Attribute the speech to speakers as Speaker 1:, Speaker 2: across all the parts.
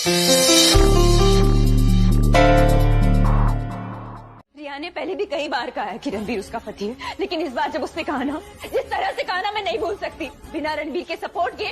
Speaker 1: रिया ने पहले भी कई बार कहा है कि रणबीर उसका पति है, लेकिन इस बार जब उसने कहा ना, जिस तरह से कहा ना, मैं नहीं भूल सकती। बिना रणबीर के सपोर्ट के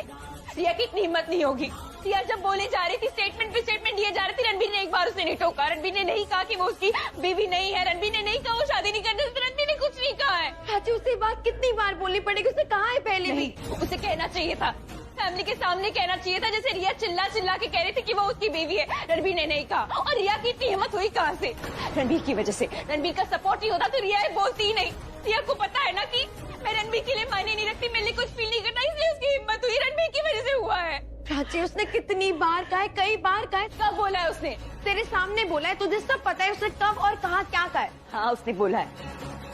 Speaker 1: रिया की इतनी हिम्मत नहीं होगी। रिया जब बोले जा रही थी, स्टेटमेंट पे स्टेटमेंट दिए जा रहे थे, रणबीर ने एक बार उसे नहीं टोका। रणबीर ने नहीं कहा कि वो उसकी बीवी नहीं है, रणबीर ने नहीं कहा वो शादी नहीं करने, रणबीर ने कुछ नहीं कहा है।
Speaker 2: चाची उसे बात कितनी बार बोलनी पड़ेगी, उसे कहा है पहले भी।
Speaker 1: उसे कहना चाहिए था, फैमिली के सामने कहना चाहिए था, जैसे रिया चिल्ला चिल्ला के कह रही थी कि वो उसकी बीवी है। रणबीर ने नहीं कहा, और रिया की इतनी हिम्मत हुई कहाँ से? रणबीर की वजह से। रणबीर का सपोर्ट ही होता तो रिया बोलती ही नहीं। रिया को पता है ना कि मैं रणबीर के लिए मायने नहीं रखती, मेरे लिए कुछ फील नहीं करता, इसलिए उसकी हिम्मत हुई। रणबीर की वजह से हुआ है।
Speaker 2: चाची उसने कितनी बार कहा है, कई बार कहा है।
Speaker 1: कब बोला है उसने?
Speaker 2: तेरे सामने बोला है, तुझे सब पता है उसने कब और कहाँ क्या कहा है।
Speaker 1: हाँ उसने बोला है,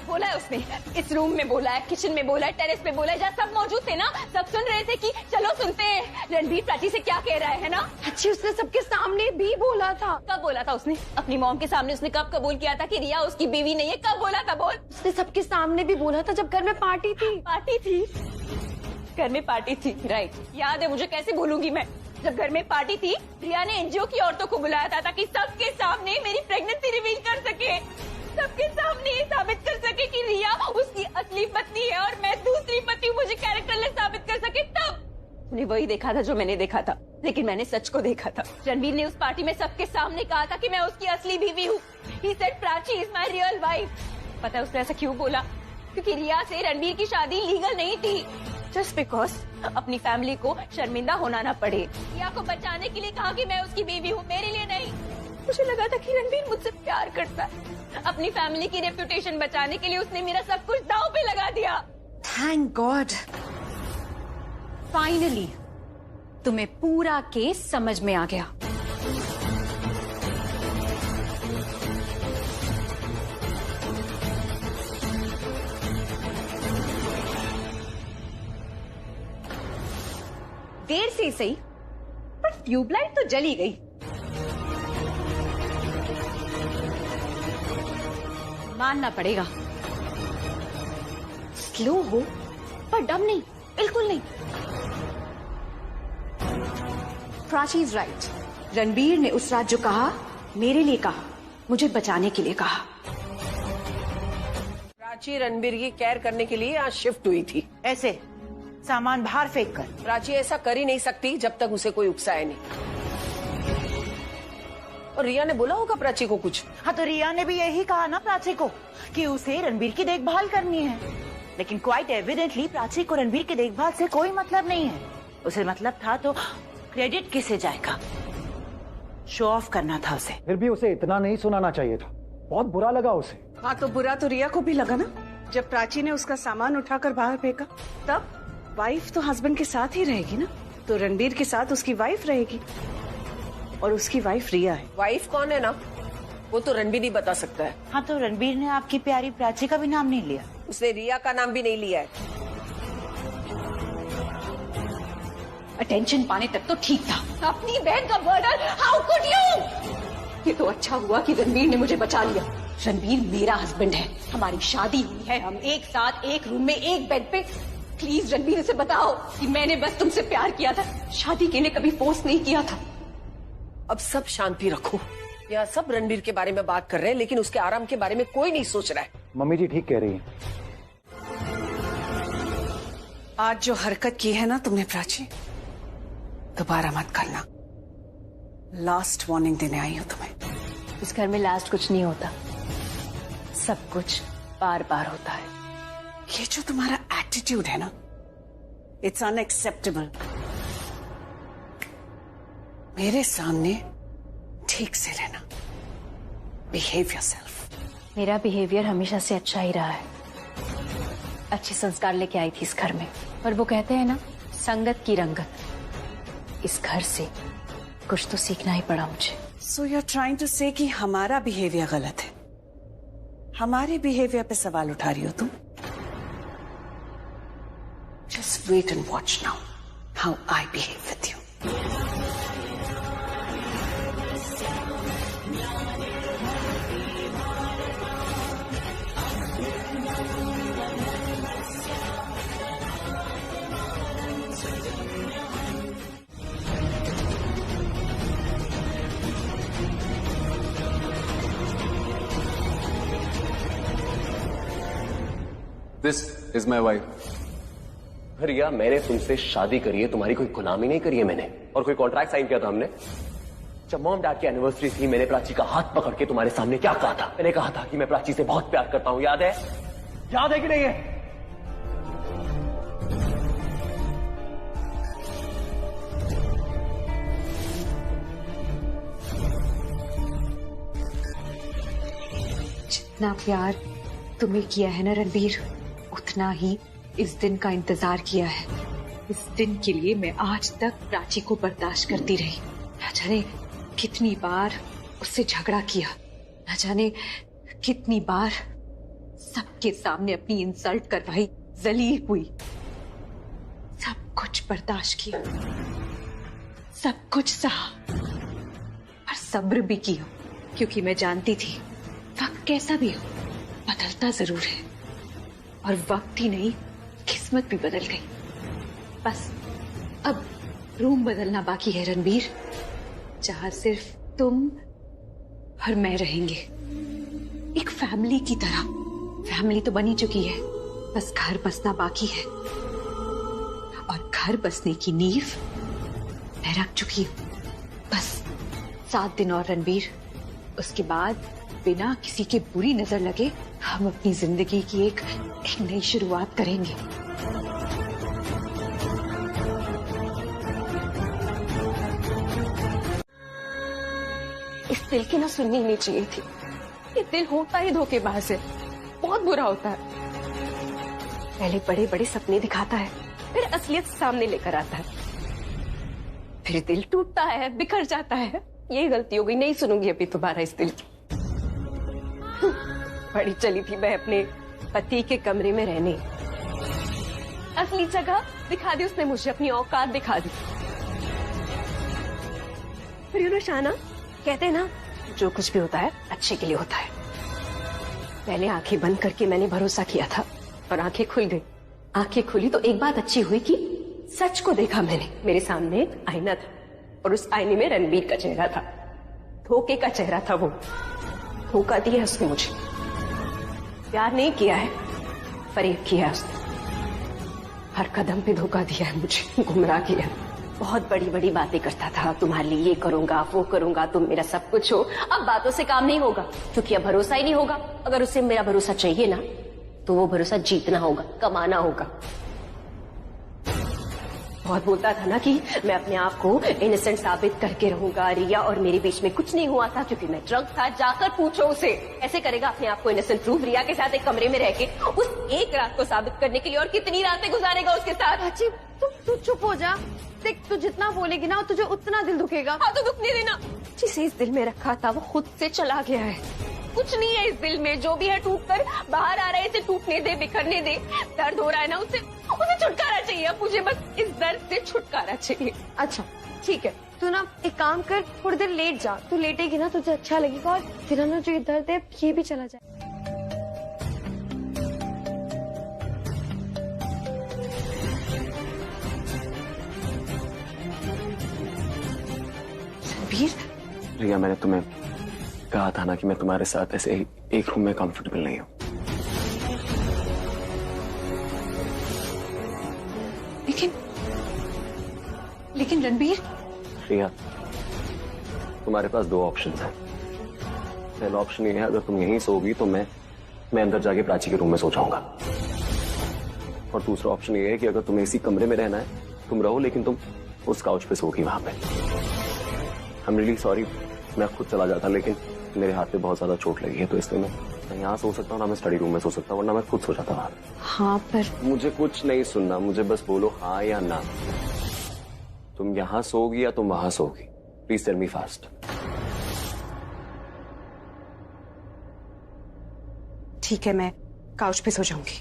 Speaker 1: बोला है उसने। इस रूम में बोला है, किचन में बोला है, टेरेस पे बोला है, जहाँ सब मौजूद थे ना, सब सुन रहे थे कि चलो सुनते हैं रणबीर प्राची से क्या कह रहा है ना।
Speaker 2: अच्छी उसने सबके सामने भी बोला था।
Speaker 1: कब बोला था उसने? अपनी मॉम के सामने उसने कब कबूल किया था कि रिया उसकी बीवी नहीं है? कब बोला था? बोल।
Speaker 2: उसने सबके सामने भी बोला था जब घर में पार्टी थी।
Speaker 1: पार्टी थी? घर में पार्टी थी, राइट, याद है मुझे, कैसे भूलूंगी मैं। जब घर में पार्टी थी, रिया ने एनजीओ की औरतों को बुलाया था ताकि सबके सामने मेरी प्रेगनेंसी रिवील कर सके, सबके सामने ये साबित कर सके कि रिया उसकी असली पत्नी है और मैं दूसरी पत्नी हूँ, मुझे कैरेक्टरलेस साबित कर सके। तब उन्हें वही देखा था जो मैंने देखा था, लेकिन मैंने सच को देखा था। रणबीर ने उस पार्टी में सबके सामने कहा था कि मैं उसकी असली बीवी हूँ। He said Prachi is my real wife. पता है उसने ऐसा क्यों बोला? क्योंकि रिया से रणबीर की शादी लीगल नहीं थी, जस्ट बिकॉज अपनी फैमिली को शर्मिंदा होना ना पड़े। रिया को बचाने के लिए कहा कि मैं उसकी बीवी हूँ, मेरे लिए नहीं। मुझे लगा था कि रणबीर मुझसे प्यार करता है। अपनी फैमिली की रेपुटेशन बचाने के लिए उसने मेरा सब कुछ दांव पे लगा दिया।
Speaker 3: थैंक गॉड, फाइनली तुम्हें पूरा केस समझ में आ गया। देर से सही, पर ट्यूबलाइट तो जली गई। मानना पड़ेगा, स्लो हो पर डम नहीं, बिल्कुल नहीं। Prachi is right. रणबीर ने उस रात जो कहा, मेरे लिए कहा, मुझे बचाने के लिए कहा।
Speaker 4: प्राची रणबीर की केयर करने के लिए यहाँ शिफ्ट हुई थी,
Speaker 5: ऐसे सामान बाहर फेंक कर।
Speaker 4: प्राची ऐसा कर ही नहीं सकती जब तक उसे कोई उकसाए नहीं। और रिया ने बोला होगा प्राची को कुछ।
Speaker 5: हाँ तो रिया ने भी यही कहा ना प्राची को कि उसे रणबीर की देखभाल करनी है, लेकिन क्वाइट एविडेंटली प्राची को रणबीर की देखभाल से कोई मतलब नहीं है। उसे मतलब था तो क्रेडिट किसे जाएगा, शो ऑफ करना था उसे।
Speaker 6: फिर भी उसे इतना नहीं सुनाना चाहिए था, बहुत बुरा लगा उसे।
Speaker 7: हाँ तो बुरा तो रिया को भी लगा ना, जब प्राची ने उसका सामान उठाकर बाहर फेंका। तब वाइफ तो हस्बैंड के साथ ही रहेगी ना, तो रणबीर के साथ उसकी वाइफ रहेगी, और उसकी वाइफ रिया है।
Speaker 4: वाइफ कौन है ना, वो तो रणबीर ही बता सकता है।
Speaker 5: हाँ तो रणबीर ने आपकी प्यारी प्राची का भी नाम नहीं लिया,
Speaker 4: उसने रिया का नाम भी नहीं लिया है।
Speaker 3: अटेंशन पाने तक तो ठीक था।
Speaker 1: अपनी बहन का मर्डर, हाउ कुड यू?
Speaker 3: ये तो अच्छा हुआ कि रणबीर ने मुझे बचा लिया। रणबीर मेरा हस्बैंड है, हमारी शादी हुई है, हम एक साथ एक रूम में एक बेड पे। प्लीज रणबीर से बताओ कि मैंने बस तुमसे प्यार किया था, शादी के लिए कभी फोर्स नहीं किया था।
Speaker 4: अब सब शांति रखो, यहाँ सब रणबीर के बारे में बात कर रहे हैं, लेकिन उसके आराम के बारे में कोई नहीं सोच रहा है।
Speaker 6: मम्मी जी ठीक कह रही हैं।
Speaker 7: आज जो हरकत की है ना तुमने प्राची, दोबारा मत करना। लास्ट वार्निंग देने आई हूँ तुम्हें।
Speaker 1: इस घर में लास्ट कुछ नहीं होता, सब कुछ बार बार होता है।
Speaker 7: ये जो तुम्हारा एटीट्यूड है ना, इट्स अनएक्सेप्टेबल। मेरे सामने ठीक से रहना, बिहेव योरसेल्फ।
Speaker 1: मेरा बिहेवियर हमेशा से अच्छा ही रहा है, अच्छे संस्कार लेके आई थी इस घर में। पर वो कहते हैं ना, संगत की रंगत। इस घर से कुछ तो सीखना ही पड़ा मुझे।
Speaker 7: So you are trying to say कि हमारा बिहेवियर गलत है, हमारे बिहेवियर पे सवाल उठा रही हो तुम? Just wait and watch now how I behave with you.
Speaker 8: This is my wife.
Speaker 9: Riya, मैंने तुमसे शादी करी है, तुम्हारी कोई गुलामी नहीं करी है मैंने, और कोई कॉन्ट्रैक्ट साइन किया था हमने। जब मॉम डैड की एनिवर्सरी थी, मैंने प्राची का हाथ पकड़ के तुम्हारे सामने क्या कहा था? मैंने कहा था कि मैं प्राची से बहुत प्यार करता हूं, याद है? याद है कि नहीं है?
Speaker 3: जितना प्यार तुम्हें किया है ना रणबीर, उतना ही इस दिन का इंतजार किया है। इस दिन के लिए मैं आज तक प्राची को बर्दाश्त करती रही। न जाने कितनी बार उससे झगड़ा किया, न जाने कितनी बार सबके सामने अपनी इंसल्ट करवाई, जलील हुई। सब कुछ बर्दाश्त किया, सब कुछ सहा, और सब्र भी किया, क्योंकि मैं जानती थी वक्त कैसा भी हो बदलता जरूर है, और वक्त ही नहीं किस्मत भी बदल गई। बस अब रूम बदलना बाकी है रणबीर, जहां सिर्फ तुम और मैं रहेंगे, एक फैमिली की तरह। फैमिली तो बनी चुकी है, बस घर बसना बाकी है, और घर बसने की नींव मैं रख चुकी हूँ। बस 7 दिन और रणबीर, उसके बाद बिना किसी के बुरी नजर लगे हम अपनी जिंदगी की एक नई शुरुआत करेंगे।
Speaker 4: इस दिल की ना सुननी नहीं चाहिए थी। ये दिल होता ही धोखेबाज है, बहुत बुरा होता है। पहले बड़े बड़े सपने दिखाता है, फिर असलियत सामने लेकर आता है, फिर दिल टूटता है, बिखर जाता है। यही गलती हो गई, नहीं सुनूंगी अभी दोबारा इस दिल की। बड़ी चली थी मैं अपने पति के कमरे में रहने, असली जगह दिखा दी उसने मुझे, अपनी औकात दिखा दी। फिर यू नो शाना, कहते हैं ना जो कुछ भी होता है अच्छे के लिए होता है। पहले आंखें बंद करके मैंने भरोसा किया था, और आंखें खुल गई। आंखें खुली तो एक बात अच्छी हुई कि सच को देखा मैंने। मेरे सामने एक आईना था, और उस आईने में रणबीर का चेहरा था। धोखे का चेहरा था वो। धोखा दिया उसने मुझे, प्यार नहीं किया है, फरेब किया है उसने। हर कदम पे धोखा दिया है मुझे, गुमराह किया है। बहुत बड़ी बड़ी बातें करता था, तुम्हारे लिए ये करूंगा वो करूंगा, तुम मेरा सब कुछ हो। अब बातों से काम नहीं होगा, क्योंकि अब भरोसा ही नहीं होगा। अगर उसे मेरा भरोसा चाहिए ना, तो वो भरोसा जीतना होगा, कमाना होगा। बहुत बोलता था ना कि मैं अपने आप को इनोसेंट साबित करके रहूंगा, रिया और मेरे बीच में कुछ नहीं हुआ था क्योंकि मैं ड्रग था। जाकर पूछो उसे, ऐसे करेगा अपने आप को इनोसेंट प्रूव रिया के साथ एक कमरे में रह के उस एक रात को साबित करने के लिए, और कितनी रातें गुजारेगा उसके साथ।
Speaker 2: अच्छी तू चुप हो जा। देख, तू जितना बोलेगी ना तुझे उतना दिल दुखेगा।
Speaker 4: हाँ तो दुखने देना। जिसे इस दिल में रखा था वो खुद से चला गया है। कुछ नहीं है इस दिल में, जो भी है टूट कर बाहर आ रहा है, इसे टूटने दे, बिखरने दे। दर्द हो रहा है ना, उसे छुटकारा चाहिए। अब मुझे बस इस दर्द से छुटकारा चाहिए।
Speaker 2: अच्छा ठीक है, तू ना एक काम कर, थोड़ी देर लेट जा। तू लेटेगी ना तुझे अच्छा लगेगा, और तेरा ना जो ये दर्द है ये भी चला जाए।
Speaker 9: रिया, मैंने तुम्हें कहा था ना कि मैं तुम्हारे साथ ऐसे एक रूम में कंफर्टेबल नहीं हूं।
Speaker 3: लेकिन रणबीर,
Speaker 9: रिया, तुम्हारे पास 2 ऑप्शन हैं। पहला ऑप्शन ये है, अगर तुम यहीं सोगी तो मैं अंदर जाके प्राची के रूम में सो जाऊंगा। और दूसरा ऑप्शन ये है कि अगर तुम्हें इसी कमरे में रहना है, तुम रहो, लेकिन तुम उस काउच पे सोगी वहां पे। आई एम रियली सॉरी, मैं खुद चला जाता, लेकिन मेरे हाथ पे बहुत ज्यादा चोट लगी है, तो इसलिए मैं यहाँ सो सकता हूँ ना, मैं स्टडी रूम में सो सकता हूँ, वरना मैं खुद सो जाता वहां।
Speaker 3: हाँ पर
Speaker 9: मुझे कुछ नहीं सुनना, मुझे बस बोलो हाँ या ना। तुम यहाँ सोगी या तुम वहां सोगी? Please tell me fast.
Speaker 7: ठीक है, मैं काउच पे सो जाऊंगी।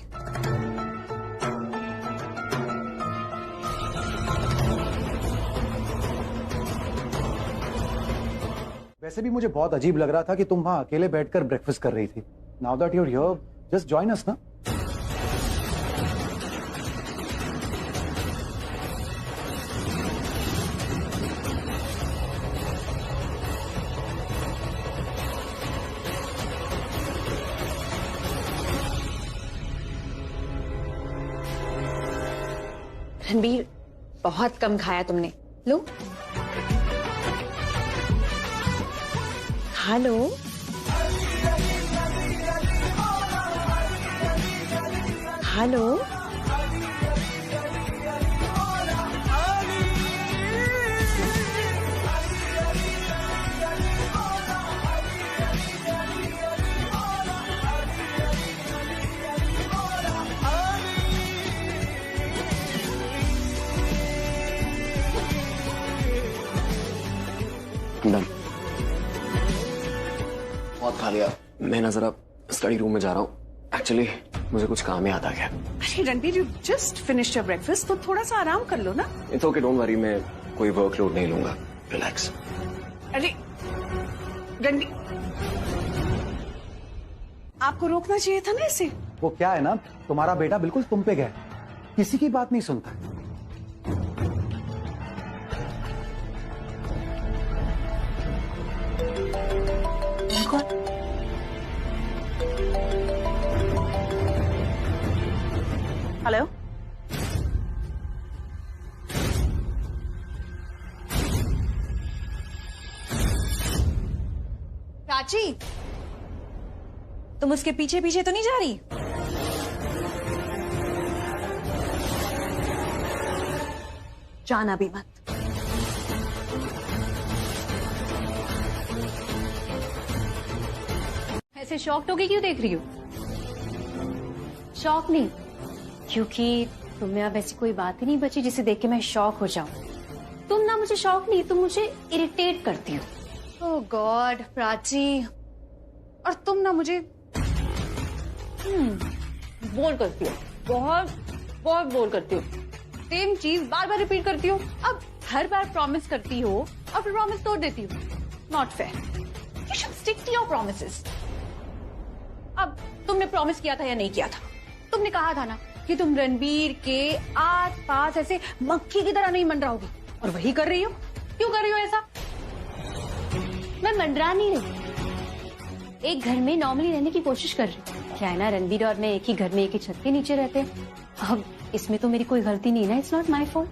Speaker 6: वैसे भी मुझे बहुत अजीब लग रहा था कि तुम वहां अकेले बैठकर ब्रेकफास्ट कर रही थी। Now that you are here, just join us ना।
Speaker 2: रणबीर, बहुत कम खाया तुमने, लो खा लो। खा लो।
Speaker 9: डन। बहुत खा लिया। मैं ना जरा स्टडी रूम में जा रहा हूँ। एक्चुअली मुझे कुछ काम याद आ गया।
Speaker 7: अरे Ranbir, you just finished your breakfast, तो थोड़ा सा आराम कर लो ना।
Speaker 9: इट्स ओके, डोंट वरी, मैं कोई वर्कलोड नहीं लूंगा। रिलैक्स।
Speaker 7: अरे रणबीर, आपको रोकना चाहिए था ना इसे।
Speaker 6: वो क्या है ना, तुम्हारा बेटा बिल्कुल तुम पे गया, किसी की बात नहीं सुनता।
Speaker 5: हेलो,
Speaker 1: प्राची, तुम उसके पीछे पीछे तो नहीं जा रही? जाना भी मत।
Speaker 2: ऐसे शॉक्ड होके क्यों देख रही हो? शॉक नहीं, क्योंकि तुम्हें अब ऐसी कोई बात ही नहीं बची जिसे देख के मैं शॉक हो जाऊं। तुम ना मुझे शॉक नहीं, तुम मुझे इरिटेट करती हो। ओह गॉड प्राची, और तुम ना मुझे बोर करती हो, बहुत बहुत बोर करती हो। सेम चीज बार बार रिपीट करती हो। अब हर बार प्रॉमिस करती हो और फिर प्रॉमिस तोड़ देती हो। Not fair. You should stick to your promises. अब तुमने प्रॉमिस किया था या नहीं किया था? तुमने कहा था ना कि तुम रणबीर के आस पास ऐसे मक्खी की तरह नहीं मंडराओगी, और वही कर रही हो। क्यों कर रही हो ऐसा? मैं मंडरा नहीं रही, एक घर में नॉर्मली रहने की कोशिश कर रही हूँ। क्या है ना, रणबीर और मैं एक ही घर में एक ही छत के नीचे रहते हैं। अब इसमें तो मेरी कोई गलती नहीं ना, इट्स नॉट माई फॉल्ट।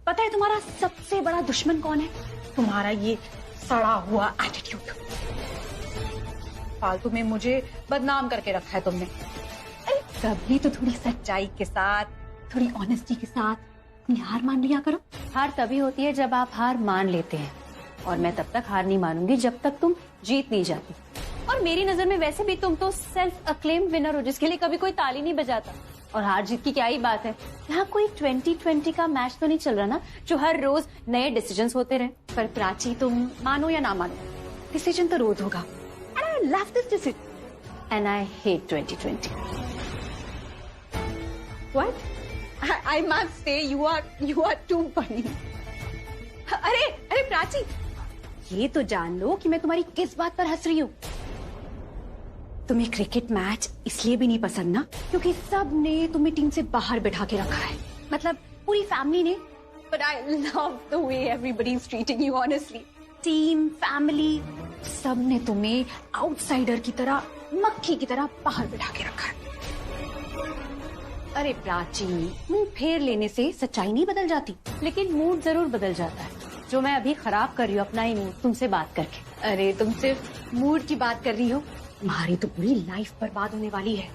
Speaker 2: पता है तुम्हारा सबसे बड़ा दुश्मन कौन है? तुम्हारा ये सड़ा हुआ एटीट्यूड। फालतू में मुझे बदनाम करके रखा है तुमने। अरे कभी तो थोड़ी सच्चाई के साथ, थोड़ी ऑनेस्टी के साथ अपनी हार मान लिया करो। हार तभी होती है जब आप हार मान लेते हैं, और मैं तब तक हार नहीं मानूंगी जब तक तुम जीत नहीं जाती। और मेरी नजर में वैसे भी तुम तो सेल्फ अक्लेम विनर हो, जिसके लिए कभी कोई ताली नहीं बजाता। और हार जीत की क्या ही बात है, यहाँ कोई 2020 का मैच तो नहीं चल रहा ना, जो हर रोज नए डिसीजंस होते रहे। पर प्राची, तुम मानो या ना मानो, डिसीजन तो रोज होगा। And I love this decision and I hate 2020। What? I must say you are too funny. अरे प्राची, ये तो जान लो कि मैं तुम्हारी किस बात पर हंस रही हूँ। तुम्हें क्रिकेट मैच इसलिए भी नहीं पसंद ना, क्योंकि सब ने तुम्हें टीम से बाहर बैठा के रखा है, मतलब पूरी फैमिली ने। But I love the way everybody is treating you, honestly. Team, family, सब ने तुम्हें आउटसाइडर की तरह, मक्खी की तरह बाहर बैठा के रखा है। अरे प्राची, मुंह फेर लेने से सच्चाई नहीं बदल जाती, लेकिन मूड जरूर बदल जाता है, जो मैं अभी खराब कर रही हूँ अपना ही मूड तुमसे बात करके। अरे तुम सिर्फ मूड की बात कर रही हो, तुम्हारी तो पूरी लाइफ बर्बाद होने वाली है।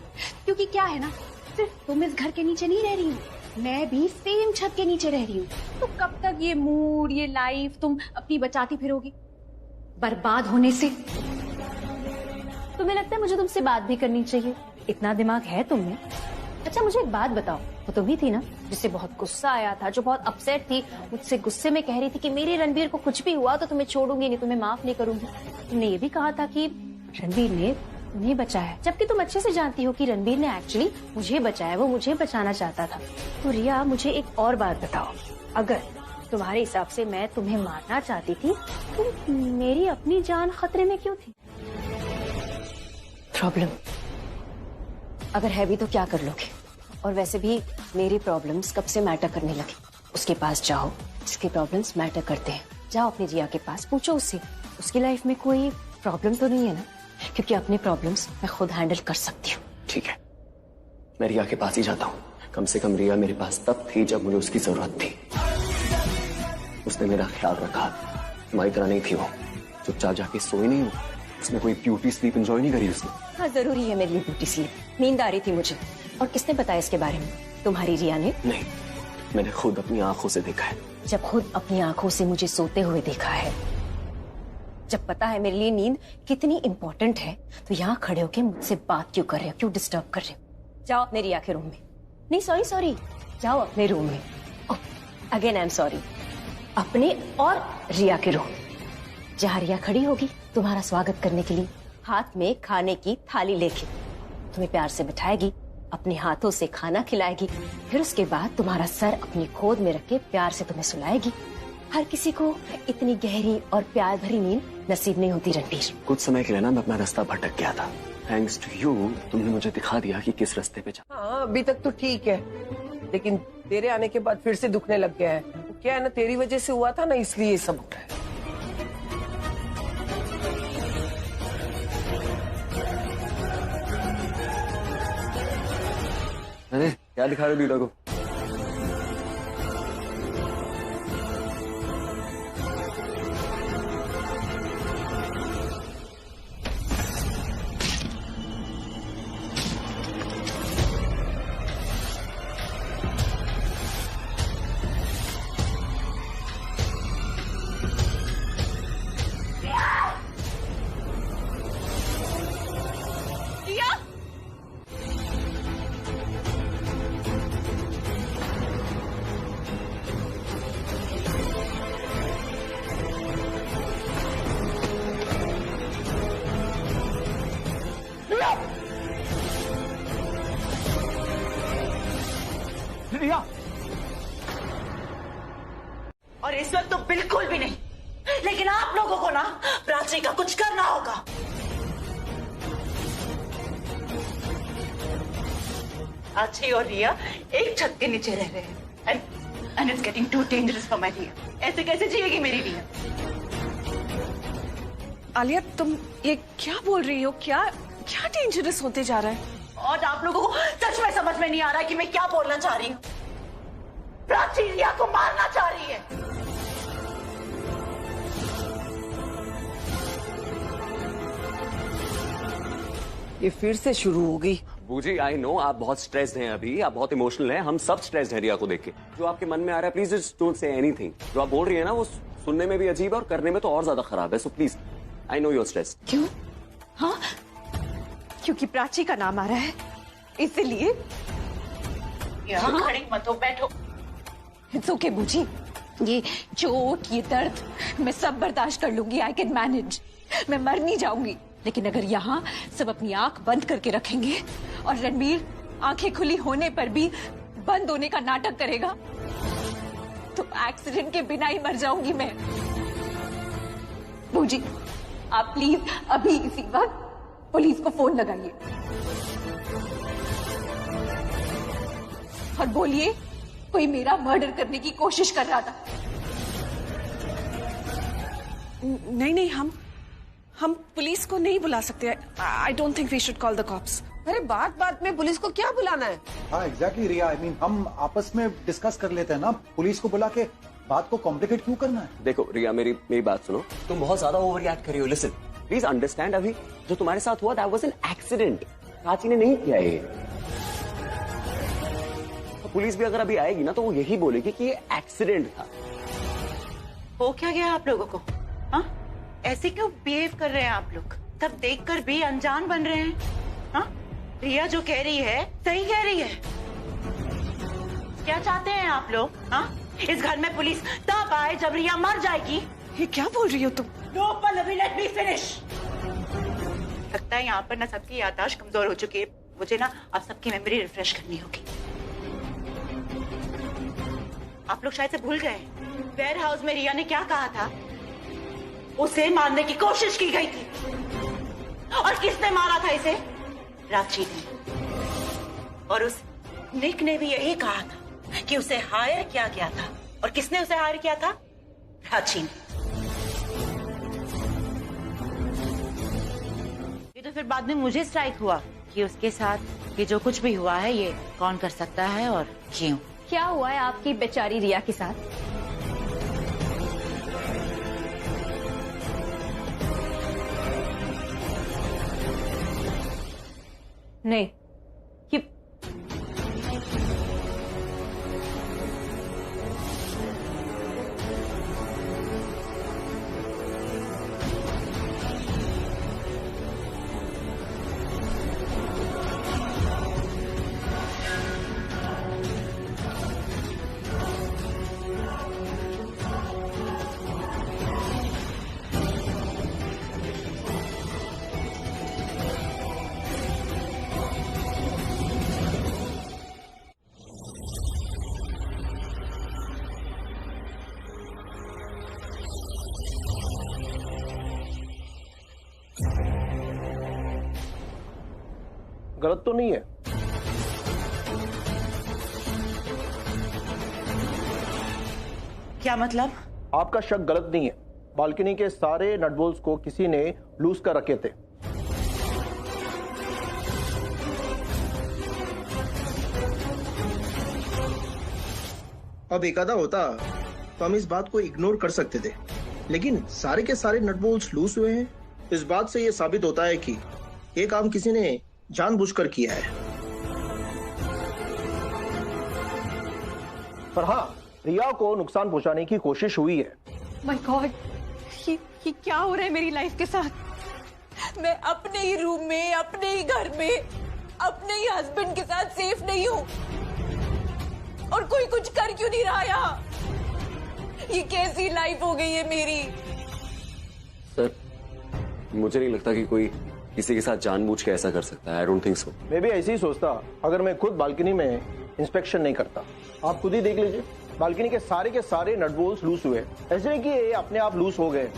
Speaker 2: क्योंकि क्या है ना, सिर्फ तुम इस घर के नीचे नहीं रह रही हो, मैं भी सेम छत के नीचे रह रही हूँ। तो कब तक ये मूड, ये लाइफ तुम अपनी बचाती फिरोगी बर्बाद होने से? तुम्हें लगता है मुझे तुमसे बात भी करनी चाहिए? इतना दिमाग है तुम में? अच्छा मुझे एक बात बताओ, वो तुम ही थी ना जिससे बहुत गुस्सा आया था, जो बहुत अपसेट थी, मुझसे गुस्से में कह रही थी कि मेरे रणबीर को कुछ भी हुआ तो तुम्हें छोड़ूंगी नहीं, तुम्हें माफ नहीं करूंगी। तुमने ये भी कहा था कि रणबीर ने तुम्हें बचाया, जबकि तुम अच्छे से जानती हो कि रणबीर ने एक्चुअली मुझे बचाया, वो मुझे बचाना चाहता था। तो रिया, मुझे एक और बात बताओ, अगर तुम्हारे हिसाब से मैं तुम्हें मारना चाहती थी तो मेरी अपनी जान खतरे में क्यों थी? प्रॉब्लम अगर है भी तो क्या कर लोगे? और वैसे भी मेरी प्रॉब्लम्स कब से मैटर करने लगी। उसके पास जाओ जिसके प्रॉब्लम्स मैटर करते हैं, जाओ अपनी रिया के पास, पूछो उससे उसकी लाइफ में कोई प्रॉब्लम तो नहीं है ना, क्योंकि अपनी प्रॉब्लम्स मैं खुद हैंडल कर सकती हूँ।
Speaker 9: ठीक है, मैं रिया के पास ही जाता हूँ। कम से कम रिया मेरे पास तब थी जब मुझे उसकी जरूरत थी। उसने मेरा ख्याल रखा। तुम्हारी तरह नहीं थी वो, चुपचाप जाके सोई नहीं। उसने कोई ब्यूटी स्लीप एंजॉय नहीं करी उसने।
Speaker 4: हाँ, जरूरी है मेरे लिए ब्यूटी स्लीप। नींद आ रही थी मुझे। और किसने बताया इसके बारे में? तुम्हारी रिया ने?
Speaker 9: नहीं, मैंने खुद अपनी आंखों से देखा है।
Speaker 4: जब खुद अपनी आंखों से मुझे सोते हुए देखा है, जब पता है मेरे लिए नींद कितनी इंपॉर्टेंट है, तो यहाँ खड़े होके मुझसे बात क्यों कर रहे हो, क्यों डिस्टर्ब कर रहे हो? जाओ अपने रिया के रूम में। नहीं सॉरी, जाओ अपने रूम में। अगेन आई एम सॉरी, अपने और रिया के रूम। जहाँ रिया खड़ी होगी तुम्हारा स्वागत करने के लिए, हाथ में खाने की थाली लेके तुम्हें प्यार से बिठाएगी, अपने हाथों से खाना खिलाएगी, फिर उसके बाद तुम्हारा सर अपनी गोद में रख के प्यार से तुम्हें सुलाएगी। हर किसी को इतनी गहरी और प्यार भरी नींद नसीब नहीं होती रणबीर।
Speaker 9: कुछ समय के लिए ना मैं अपना रास्ता भटक गया था। थैंक्स टू यू, तुमने मुझे दिखा दिया कि किस रास्ते पे जा।
Speaker 8: हाँ, अभी तक तो ठीक है, लेकिन तेरे आने के बाद फिर से दुखने लग गया है। क्या है ना, तेरी वजह से हुआ था ना, इसलिए ये सब हो रहा है।
Speaker 9: अरे क्या दिखा रहे हो दीदा को?
Speaker 6: रिया,
Speaker 5: और इस वक्त तो बिल्कुल भी नहीं, लेकिन आप लोगों को ना प्राची का कुछ करना होगा। प्राची और रिया एक छत के नीचे रह रहे हैं, and it's getting too dangerous for my Riya. ऐसे कैसे जिएगी मेरी रिया?
Speaker 7: आलिया, तुम ये क्या बोल रही हो? क्या क्या डेंजरस होते जा रहा है?
Speaker 5: और आप लोगों को सच में समझ में नहीं आ रहा कि मैं क्या बोलना चाह रही हूँ। प्राची रिया को मारना चाह रही है।
Speaker 8: ये फिर से शुरू हो गई।
Speaker 9: बूजी, आई नो आप बहुत स्ट्रेस्ड हैं अभी, आप बहुत इमोशनल हैं। हम सब स्ट्रेस्ड हैं रिया को देख के। जो आपके मन में आ रहा है please just don't say anything. जो आप बोल रही है ना वो सुनने में भी अजीब है और करने में तो और ज्यादा खराब है। So please, I know you're stressed.
Speaker 1: क्यों? हाँ, क्योंकि प्राची का नाम आ रहा है इसलिए?
Speaker 5: यहाँ खड़ी मत हो, बैठो।
Speaker 1: इट्स ओके बूजी, ये चोट, ये दर्द मैं सब बर्दाश्त कर लूंगी। I can manage. मैं मर नहीं जाऊंगी। लेकिन अगर यहाँ सब अपनी आंख बंद करके रखेंगे और रणबीर आंखें खुली होने पर भी बंद होने का नाटक करेगा, तो एक्सीडेंट के बिना ही मर जाऊंगी मैं। बूजी, आप प्लीज अभी इसी वक्त पुलिस को फोन लगाइए और बोलिए कोई मेरा मर्डर करने की कोशिश कर रहा था।
Speaker 7: नहीं, हम पुलिस को नहीं बुला सकते। I don't think we should call the cops.
Speaker 8: अरे बात बात में पुलिस को क्या बुलाना है?
Speaker 6: हाँ एग्जैक्टली रिया, आई मीन हम आपस में डिस्कस कर लेते हैं ना। पुलिस को बुला के बात को कॉम्प्लिकेट क्यों करना है?
Speaker 9: देखो रिया, मेरी बात सुनो। तुम बहुत ज्यादा ओवर रिएक्ट कर रही हो। लिसन, प्लीज अंडरस्टैंड, अभी जो तुम्हारे साथ हुआ that was an accident. Prachi ने नहीं किया ये। तो पुलिस भी अगर अभी आएगी ना तो वो यही बोलेगी कि ये एक्सीडेंट था।
Speaker 5: हो क्या गया आप लोगों को? हाँ, ऐसे क्यों बिहेव कर रहे हैं आप लोग? सब देखकर भी अनजान बन रहे हैं। हाँ, रिया जो कह रही है सही कह रही है। क्या चाहते हैं आप लोग? हाँ, इस घर में पुलिस तब आए जब रिया मर जाएगी।
Speaker 7: ये क्या बोल रही हो तुम?
Speaker 5: No Pallavi, let me finish. लगता है यहाँ पर ना सबकी याददाश्त कमजोर हो चुकी है। मुझे ना अब सबकी मेमोरी रिफ्रेश करनी होगी। आप लोग शायद से भूल गए वेयर हाउस में रिया ने क्या कहा था। उसे मारने की कोशिश की गई थी। और किसने मारा था इसे? प्राची ने। और उस निक ने भी यही कहा था कि उसे हायर किया गया था। और किसने उसे हायर किया था? प्राची ने। ये तो फिर बाद में मुझे स्ट्राइक हुआ कि उसके साथ ये जो कुछ भी हुआ है ये कौन कर सकता है और क्यों।
Speaker 3: क्या हुआ है आपकी बेचारी रिया के साथ? नहीं, ये
Speaker 10: गलत तो नहीं है।
Speaker 5: क्या मतलब?
Speaker 10: आपका शक गलत नहीं है। बालकनी के सारे नट बोल्ट्स को किसी ने लूज कर रखे थे।
Speaker 11: अब एकादा होता तो हम इस बात को इग्नोर कर सकते थे, लेकिन सारे के सारे नट बोल्ट्स लूज हुए हैं। इस बात से यह साबित होता है कि ये काम किसी ने जानबूझकर किया है।
Speaker 10: पर हाँ, रिया को नुकसान पहुंचाने की कोशिश हुई है।
Speaker 1: माय गॉड, ये क्या हो रहा है मेरी लाइफ के साथ? मैं अपने ही रूम में, अपने ही घर में, अपने ही हस्बैंड के साथ सेफ नहीं हूँ, और कोई कुछ कर क्यों नहीं रहा यहाँ? ये कैसी लाइफ हो गई है मेरी?
Speaker 9: सर, मुझे नहीं लगता कि कोई किसी के साथ जानबूझ के ऐसा कर सकता है। आई डोंट थिंक सो।
Speaker 10: मैं भी ऐसे ही सोचता अगर मैं खुद बालकनी में इंस्पेक्शन नहीं करता। आप खुद ही देख लीजिए, बालकनी के सारे नट बोल्ट्स लूज हुए। ऐसे नहीं कि ये अपने आप लूज हो गए।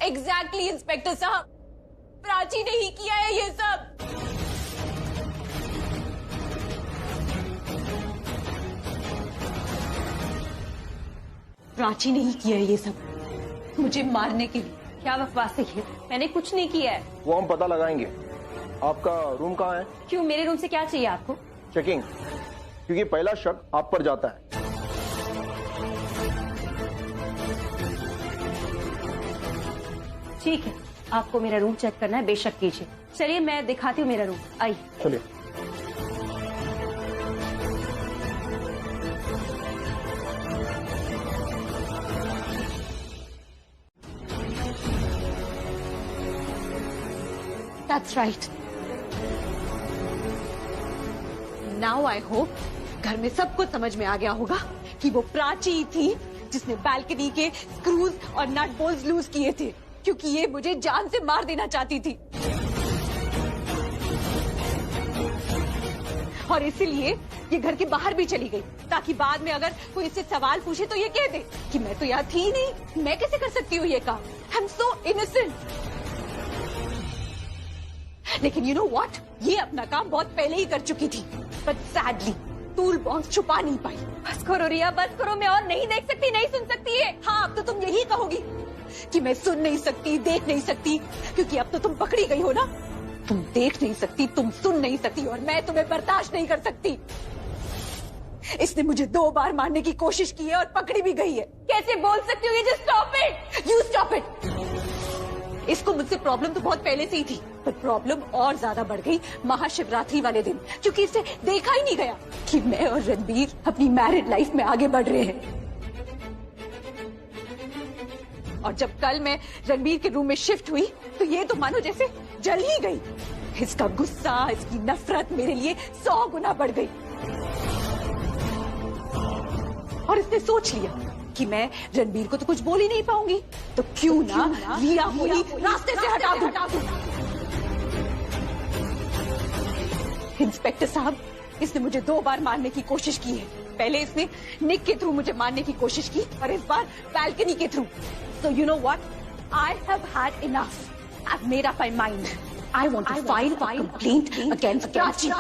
Speaker 1: एग्जैक्टली इंस्पेक्टर साहब, प्राची ने ही किया है ये सब। प्राची ने ही किया है ये सब, मुझे मारने के लिए।
Speaker 3: क्या बकवास है ये? मैंने कुछ नहीं किया है।
Speaker 10: वो हम पता लगाएंगे। आपका रूम कहाँ है?
Speaker 3: क्यों, मेरे रूम से क्या चाहिए आपको?
Speaker 10: चेकिंग, क्योंकि पहला शक आप पर जाता है।
Speaker 3: ठीक है, आपको मेरा रूम चेक करना है, बेशक कीजिए। चलिए मैं दिखाती हूँ मेरा रूम, आइए।
Speaker 10: चलिए।
Speaker 1: That's right. Now I hope घर में सबको समझ में आ गया होगा कि वो प्राची थी जिसने बालकनी के स्क्रूज और नट बोल्ट्स लूज किए थे, क्योंकि ये मुझे जान से मार देना चाहती थी। और इसीलिए ये घर के बाहर भी चली गई, ताकि बाद में अगर कोई इससे सवाल पूछे तो ये कह दे कि मैं तो यहाँ थी नहीं, मैं कैसे कर सकती हूँ ये काम? I'm so innocent. लेकिन यू नो व्हाट, ये अपना काम बहुत पहले ही कर चुकी थी, बट सैडली टूल बॉक्स छुपा नहीं पाई। बस करो रिया, बस करो, मैं और नहीं देख सकती, नहीं सुन सकती है। हाँ, अब तो तुम यही कहोगी कि मैं सुन नहीं सकती, देख नहीं सकती, क्योंकि अब तो तुम पकड़ी गई हो ना। तुम देख नहीं सकती, तुम सुन नहीं सकती, और मैं तुम्हें बर्दाश्त नहीं कर सकती। इसने मुझे 2 बार मारने की कोशिश की है और पकड़ी भी गई है। कैसे बोल सकती हो? ये stop it, you stop it. इसको मुझसे प्रॉब्लम तो बहुत पहले से ही थी, पर प्रॉब्लम और ज्यादा बढ़ गई महाशिवरात्रि वाले दिन, क्योंकि इसे देखा ही नहीं गया कि मैं और रणबीर अपनी मैरिड लाइफ में आगे बढ़ रहे हैं। और जब कल मैं रणबीर के रूम में शिफ्ट हुई तो ये तो मानो जैसे जल ही गई। इसका गुस्सा, इसकी नफरत मेरे लिए 100 गुना बढ़ गई। और इसने सोच लिया कि मैं रणबीर को तो कुछ बोल ही नहीं पाऊंगी, तो क्यों ना रिया को ही रास्ते से हटा दूं। इंस्पेक्टर साहब, इसने मुझे 2 बार मारने की कोशिश की है। पहले इसने निक के थ्रू मुझे मारने की कोशिश की, और इस बार बालकनी के through. So you know what? I have had enough. I've made up my mind. I want to file a complaint against Prachi.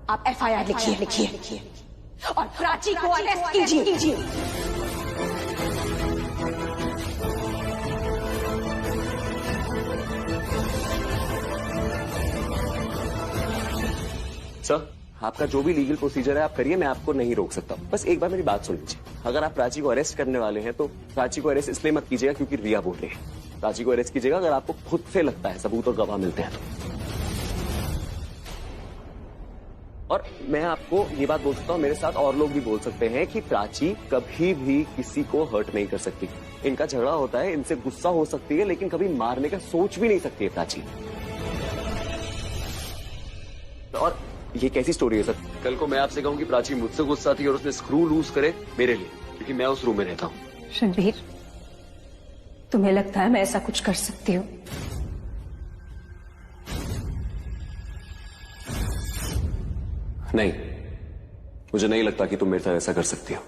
Speaker 1: आप FIR लिखिए और प्राची को अरेस्ट कीजिए।
Speaker 9: सर, आपका जो भी लीगल प्रोसीजर है आप करिए, मैं आपको नहीं रोक सकता। बस एक बार मेरी बात सुन लीजिए। अगर आप प्राची को अरेस्ट करने वाले हैं तो प्राची को अरेस्ट इसलिए मत कीजिएगा क्योंकि रिया बोल रही है। प्राची को अरेस्ट कीजिएगा अगर आपको खुद से लगता है, सबूत और गवाह मिलते हैं तो। और मैं आपको ये बात बोल सकता हूँ, मेरे साथ और लोग भी बोल सकते हैं कि प्राची कभी भी किसी को हर्ट नहीं कर सकती। इनका झगड़ा होता है, इनसे गुस्सा हो सकती है, लेकिन कभी मारने का सोच भी नहीं सकती है प्राची। और ये कैसी स्टोरी है सर? कल को मैं आपसे कहूँ कि प्राची मुझसे गुस्सा थी और उसने स्क्रू लूज करे मेरे लिए, क्योंकि मैं उस रूम में रहता हूँ।
Speaker 4: रणबीर, तुम्हें लगता है मैं ऐसा कुछ कर सकती हूँ?
Speaker 9: नहीं, मुझे नहीं लगता कि तुम मेरे साथ ऐसा कर सकती हो।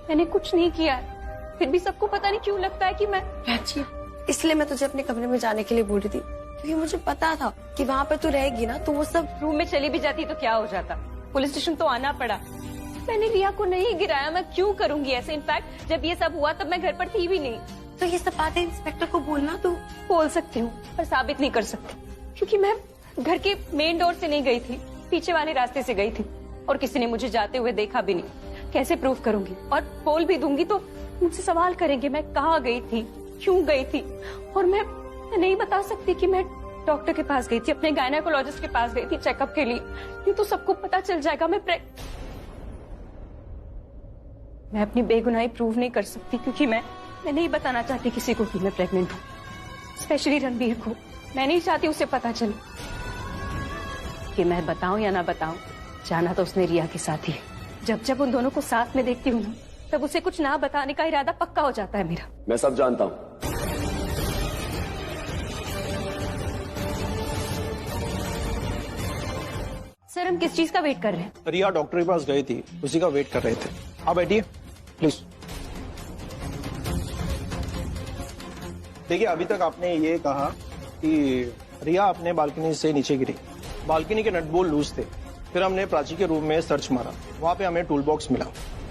Speaker 2: मैंने कुछ नहीं किया है, फिर भी सबको पता नहीं क्यों लगता है कि मैं।
Speaker 12: प्राची, इसलिए मैं तुझे अपने कमरे में जाने के लिए बोल रही थी, क्योंकि मुझे पता था कि वहाँ पर तू रहेगी ना तो वो सब।
Speaker 1: रूम में चली भी जाती तो क्या हो जाता, पुलिस स्टेशन तो आना पड़ा। मैंने रिया को नहीं गिराया, मैं क्यों करूंगी ऐसे? इनफैक्ट जब ये सब हुआ तब मैं घर पर थी भी नहीं।
Speaker 12: तो ये सब बातें इंस्पेक्टर को बोलना तू।
Speaker 1: बोल सकती हूँ पर साबित नहीं कर सकती, क्योंकि मैं घर के मेन डोर से नहीं गई थी, पीछे वाले रास्ते से गई थी और किसी ने मुझे जाते हुए देखा भी नहीं। कैसे प्रूफ करूंगी? और बोल भी दूंगी तो मुझसे सवाल करेंगे मैं कहाँ गई थी, क्यों गई थी। और मैं नहीं बता सकती कि मैं डॉक्टर के पास गई थी, अपने गायनेकोलॉजिस्ट के पास गई थी चेकअप के लिए। ये तो सबको पता चल जाएगा। मैं अपनी बेगुनाही प्रूव नहीं कर सकती, क्योंकि मैं नहीं बताना चाहती किसी को कि मैं प्रेग्नेंट हूँ, स्पेशली रणबीर को। मैं नहीं चाहती उसे पता चले। कि मैं बताऊं या ना बताऊं, जाना तो उसने रिया के साथ ही है। जब जब उन दोनों को साथ में देखती हूँ ना, तब उसे कुछ ना बताने का इरादा पक्का हो जाता है मेरा।
Speaker 9: मैं सब जानता हूँ।
Speaker 1: सर, हम किस चीज का वेट कर रहे हैं?
Speaker 11: रिया डॉक्टर के पास गई थी, उसी का वेट कर रहे थे। आप बैठिए प्लीज। देखिए, अभी तक आपने ये कहा कि रिया अपने बालकनी से नीचे गिरी, बालकनी के नट बोल्ट लूज थे। फिर हमने प्राची के रूम में सर्च मारा, वहाँ पे हमें टूल बॉक्स मिला।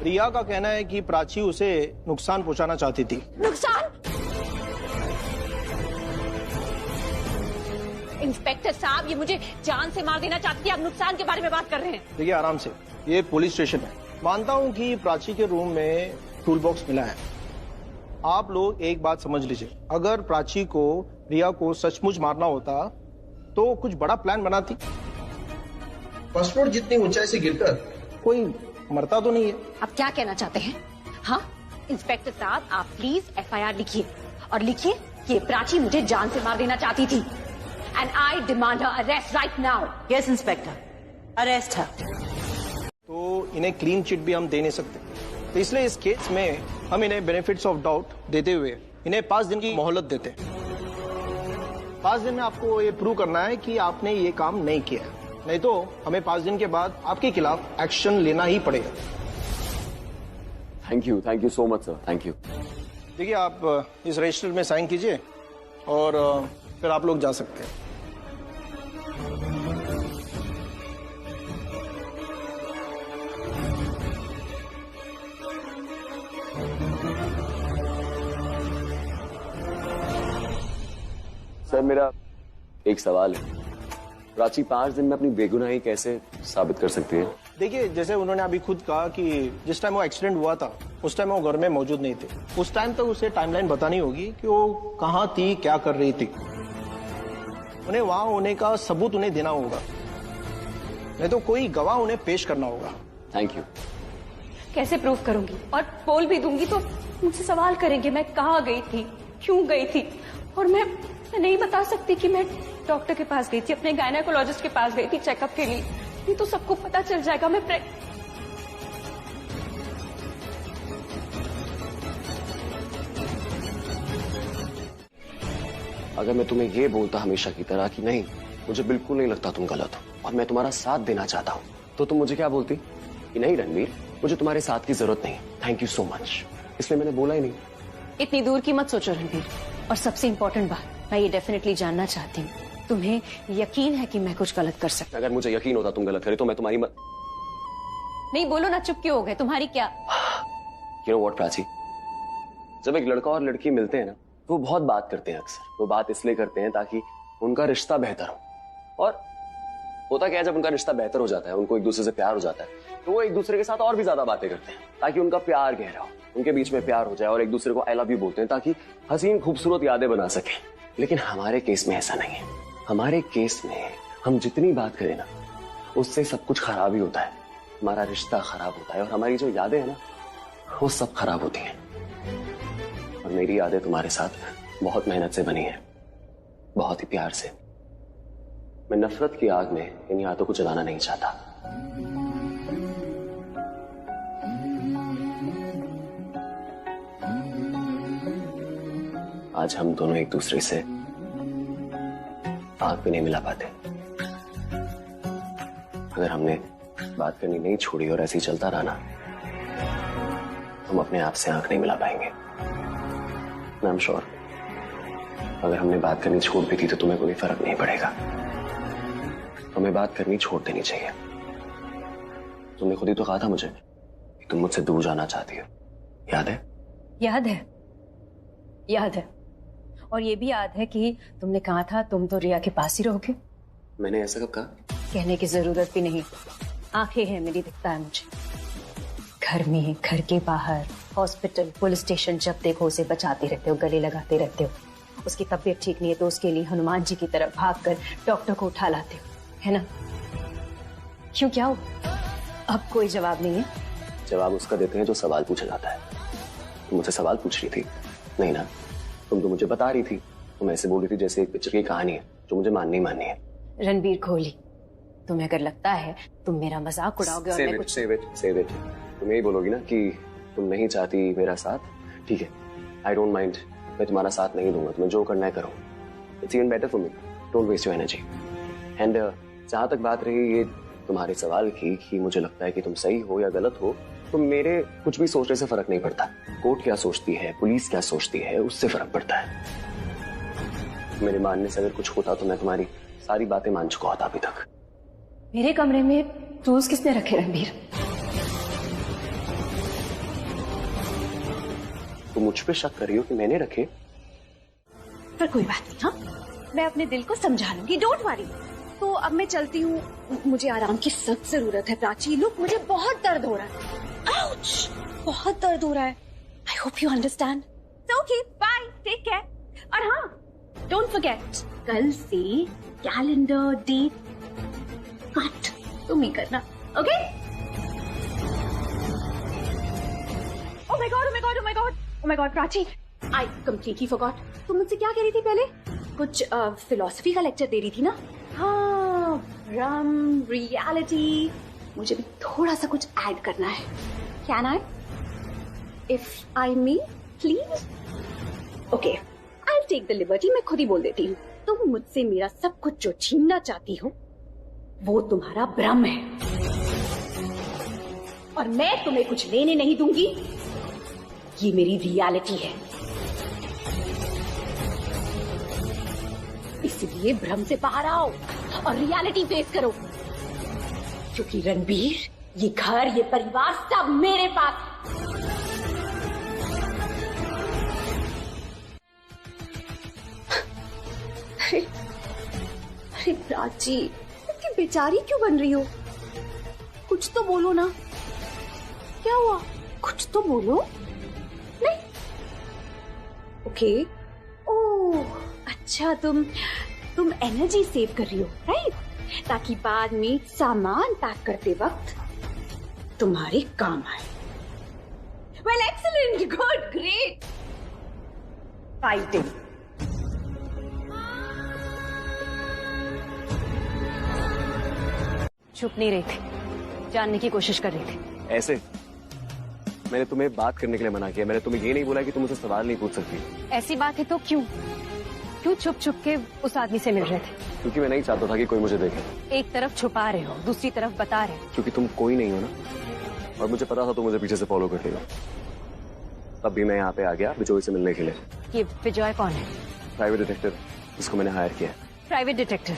Speaker 11: रिया का कहना है कि प्राची उसे नुकसान पहुंचाना चाहती थी।
Speaker 1: नुकसान? इंस्पेक्टर साहब, ये मुझे जान से मार देना चाहती थी, आप नुकसान के बारे में बात कर रहे हैं?
Speaker 11: देखिए, आराम से, ये पुलिस स्टेशन है। मानता हूँ कि प्राची के रूम में टूल बॉक्स मिला है। आप लोग एक बात समझ लीजिए, अगर प्राची को रिया को सचमुच मारना होता तो कुछ बड़ा प्लान बनाती।
Speaker 10: फर्स्ट फ्लोर जितनी ऊंचाई से गिरकर
Speaker 11: कोई मरता तो नहीं है।
Speaker 1: आप क्या कहना चाहते हैं? हाँ इंस्पेक्टर साहब, आप प्लीज FIR लिखिए और लिखिए कि प्राची मुझे जान से मार देना चाहती थी and I demand her arrest right now.
Speaker 5: Yes inspector, arrest है।
Speaker 11: तो इन्हें क्लीन चिट भी हम दे नहीं सकते, तो इसलिए इस केस में हम इन्हें बेनिफिट्स ऑफ डाउट देते हुए इन्हें 5 दिन की मोहलत देते हैं। 5 दिन में आपको ये प्रूव करना है कि आपने ये काम नहीं किया, नहीं तो हमें 5 दिन के बाद आपके खिलाफ एक्शन लेना ही पड़ेगा।
Speaker 9: Thank you so much sir, thank you.
Speaker 11: देखिए, आप इस रजिस्टर में साइन कीजिए और फिर आप लोग जा सकते हैं।
Speaker 9: मैडम मेरा एक सवाल है, प्राची 5 दिन में अपनी बेगुनाही कैसे साबित कर सकती है?
Speaker 11: देखिए, जैसे उन्होंने अभी खुद कहा कि जिस टाइम वो एक्सीडेंट हुआ था उस टाइम वो घर में मौजूद नहीं थे। उस टाइम तक उसे टाइमलाइन बतानी होगी कि वो कहाँ थी, क्या कर रही थी। उन्हें वहां होने का सबूत उन्हें देना होगा, नहीं तो कोई गवाह उन्हें पेश करना होगा।
Speaker 9: Thank you.
Speaker 1: कैसे प्रूव करूंगी? और बोल भी दूंगी तो मुझसे सवाल करेंगे मैं कहाँ गई थी, क्यों गई थी। और मैं नहीं बता सकती कि मैं डॉक्टर के पास गई थी, अपने गायनेकोलॉजिस्ट के पास गई थी चेकअप के लिए। नहीं तो सबको पता चल जाएगा मैं
Speaker 9: अगर मैं तुम्हें ये बोलता हमेशा की तरह कि नहीं, मुझे बिल्कुल नहीं लगता तुम गलत हो और मैं तुम्हारा साथ देना चाहता हूँ, तो तुम मुझे क्या बोलती कि नहीं रणवीर, मुझे तुम्हारे साथ की जरूरत नहीं, थैंक यू सो मच। इसलिए मैंने बोला ही नहीं।
Speaker 3: इतनी दूर की मत सोचो रणवीर। और सबसे इम्पोर्टेंट बात, मैं ये डेफिनेटली जानना चाहती हूँ, तुम्हें यकीन है कि मैं कुछ गलत कर सकती?
Speaker 9: अगर मुझे यकीन होता तुम गलत करे तो मैं तुम्हारी
Speaker 3: नहीं, बोलो ना, चुप क्यों हो गए? तुम्हारी क्या?
Speaker 9: You know what, प्राची, जब एक लड़का और लड़की मिलते हैं ना, तो वो बहुत बात करते हैं। अक्सर वो बात इसलिए करते हैं ताकि उनका रिश्ता बेहतर हो। और होता क्या है, जब उनका रिश्ता बेहतर हो जाता है, उनको एक दूसरे से प्यार हो जाता है, तो वो एक दूसरे के साथ और भी ज्यादा बातें करते हैं ताकि उनका प्यार गहरा हो, उनके बीच में प्यार हो जाए और एक दूसरे को आई लव यू बोलते हैं ताकि हसीन खूबसूरत यादें बना सके। लेकिन हमारे केस में ऐसा नहीं है। हमारे केस में हम जितनी बात करें ना, उससे सब कुछ खराब ही होता है। हमारा रिश्ता खराब होता है और हमारी जो यादें हैं ना, वो सब खराब होती हैं। और मेरी यादें तुम्हारे साथ बहुत मेहनत से बनी है, बहुत ही प्यार से। मैं नफरत की आग में इन यादों को जलाना नहीं चाहता। आज हम दोनों एक दूसरे से आंख भी नहीं मिला पाते। अगर हमने बात करनी नहीं छोड़ी और ऐसे ही चलता रहा ना, हम अपने आप से आंख नहीं मिला पाएंगे। आई एम श्योर अगर हमने बात करनी छोड़ भी दी तो तुम्हें कोई फर्क नहीं पड़ेगा। हमें बात करनी छोड़ देनी चाहिए। तुमने खुद ही तो कहा था मुझे कि तुम मुझसे दूर जाना चाहती हो, याद है?
Speaker 3: याद है, याद है। और ये भी याद है कि तुमने कहा था तुम तो रिया के पास ही रहोगे।
Speaker 9: मैंने ऐसा कब कहा?
Speaker 3: कहने की जरूरत भी नहीं, आंखें हैं मेरी, दिखता है मुझे। घर में, घर के बाहर, हॉस्पिटल, पुलिस स्टेशन, जब देखो उसे बचाते रहते हो, गले लगाते रहते हो। उसकी तबीयत ठीक नहीं है तो उसके लिए हनुमान जी की तरफ भागकर डॉक्टर को उठा लाते हो, है ना? क्यों, क्या हो? अब कोई जवाब नहीं है?
Speaker 9: जवाब उसका देते हैं जो सवाल पूछा जाता है। तुम मुझसे सवाल पूछ रही थी नहीं ना? तुम तो मुझे बता रही थी। तुम ऐसे बोल रही थी जैसे एक पिक्चर की कहानी है जो मुझे माननी माननी है।
Speaker 3: रणबीर कोहली, तुम्हें अगर लगता है तुम मेरा मजाक उड़ाओगे और मैं कुछ
Speaker 9: Save it. तुम यही बोलोगी ना कि तुम नहीं चाहती मेरा साथ, ठीक है, आई डोंट माइंड, मैं तुम्हारा साथ नहीं दूंगा, तुम्हें जो करना है करो। It's even better for me, don't waste your energy. And जहां तक बात रही ये तुम्हारे सवाल की कि मुझे लगता है कि तुम सही हो या गलत हो, तो मेरे कुछ भी सोचने से फर्क नहीं पड़ता। कोर्ट क्या सोचती है, पुलिस क्या सोचती है, उससे फर्क पड़ता है। मेरे मानने से अगर कुछ होता तो मैं तुम्हारी सारी बातें मान चुका होता अभी तक।
Speaker 3: मेरे कमरे में टूल्स किसने रखे रणबीर?
Speaker 9: तुम मुझ पे शक कर रही हो कि मैंने रखे?
Speaker 7: पर कोई बात नहीं, हाँ, मैं अपने दिल को समझा लूंगी, डोंट वरी। तो अब मैं चलती हूँ, मुझे आराम की सख्त जरूरत है। प्राची, लुक, मुझे बहुत दर्द हो रहा है। आउच, बहुत दर्द हो रहा है। I hope you understand. Okay, bye, take care. और हाँ, डोंट फॉरगेट, कल से कैलेंडर डेट कट तुम ही करना, okay? Oh my God, oh my God, oh my God, oh my God, Prachi, I completely forgot. तुम मुझसे क्या कह रही थी पहले? कुछ फिलॉसफी का लेक्चर दे रही थी ना? हाँ, भ्रम, रियलिटी, मुझे भी थोड़ा सा कुछ ऐड करना है। Can I? If I may, please? Okay, I will take the liberty. मैं खुद ही बोल देती हूँ। तुम मुझसे मेरा सब कुछ जो छीनना चाहती हो वो तुम्हारा भ्रम है, और मैं तुम्हें कुछ लेने नहीं दूंगी। ये मेरी रियलिटी है, इसलिए भ्रम से बाहर आओ और रियलिटी फेस करो, क्योंकि रणबीर, ये घर, ये परिवार सब मेरे पास।
Speaker 2: अरे प्राची, इतनी बेचारी क्यों बन रही हो? कुछ तो बोलो ना, क्या हुआ? कुछ तो बोलो। नहीं, ओके। ओह अच्छा, तुम एनर्जी सेव कर रही हो, राइट? ताकि बाद में सामान पैक करते वक्त तुम्हारे काम आए। Well, excellent, good, great. Fighting.
Speaker 4: छुप नहीं रही थी, जानने की कोशिश कर रही थी।
Speaker 9: ऐसे मैंने तुम्हें बात करने के लिए मना किया। मैंने तुम्हें ये नहीं बोला कि तुम मुझसे सवाल नहीं पूछ सकती।
Speaker 4: ऐसी बात है तो क्यों छुप छुप के उस आदमी से मिल रहे थे?
Speaker 9: क्योंकि मैं नहीं चाहता था कि कोई मुझे देखे।
Speaker 4: एक तरफ छुपा रहे हो, दूसरी तरफ बता रहे हो।
Speaker 9: क्योंकि तुम कोई नहीं हो ना, और मुझे पता था तुम मुझे पीछे से फॉलो कर लेगा। तब भी मैं यहाँ पे आ गया बिजोई से मिलने के लिए।
Speaker 4: ये बिजॉय कौन है?
Speaker 9: प्राइवेट डिटेक्टिव, जिसको मैंने हायर किया।
Speaker 4: प्राइवेट डिटेक्टिव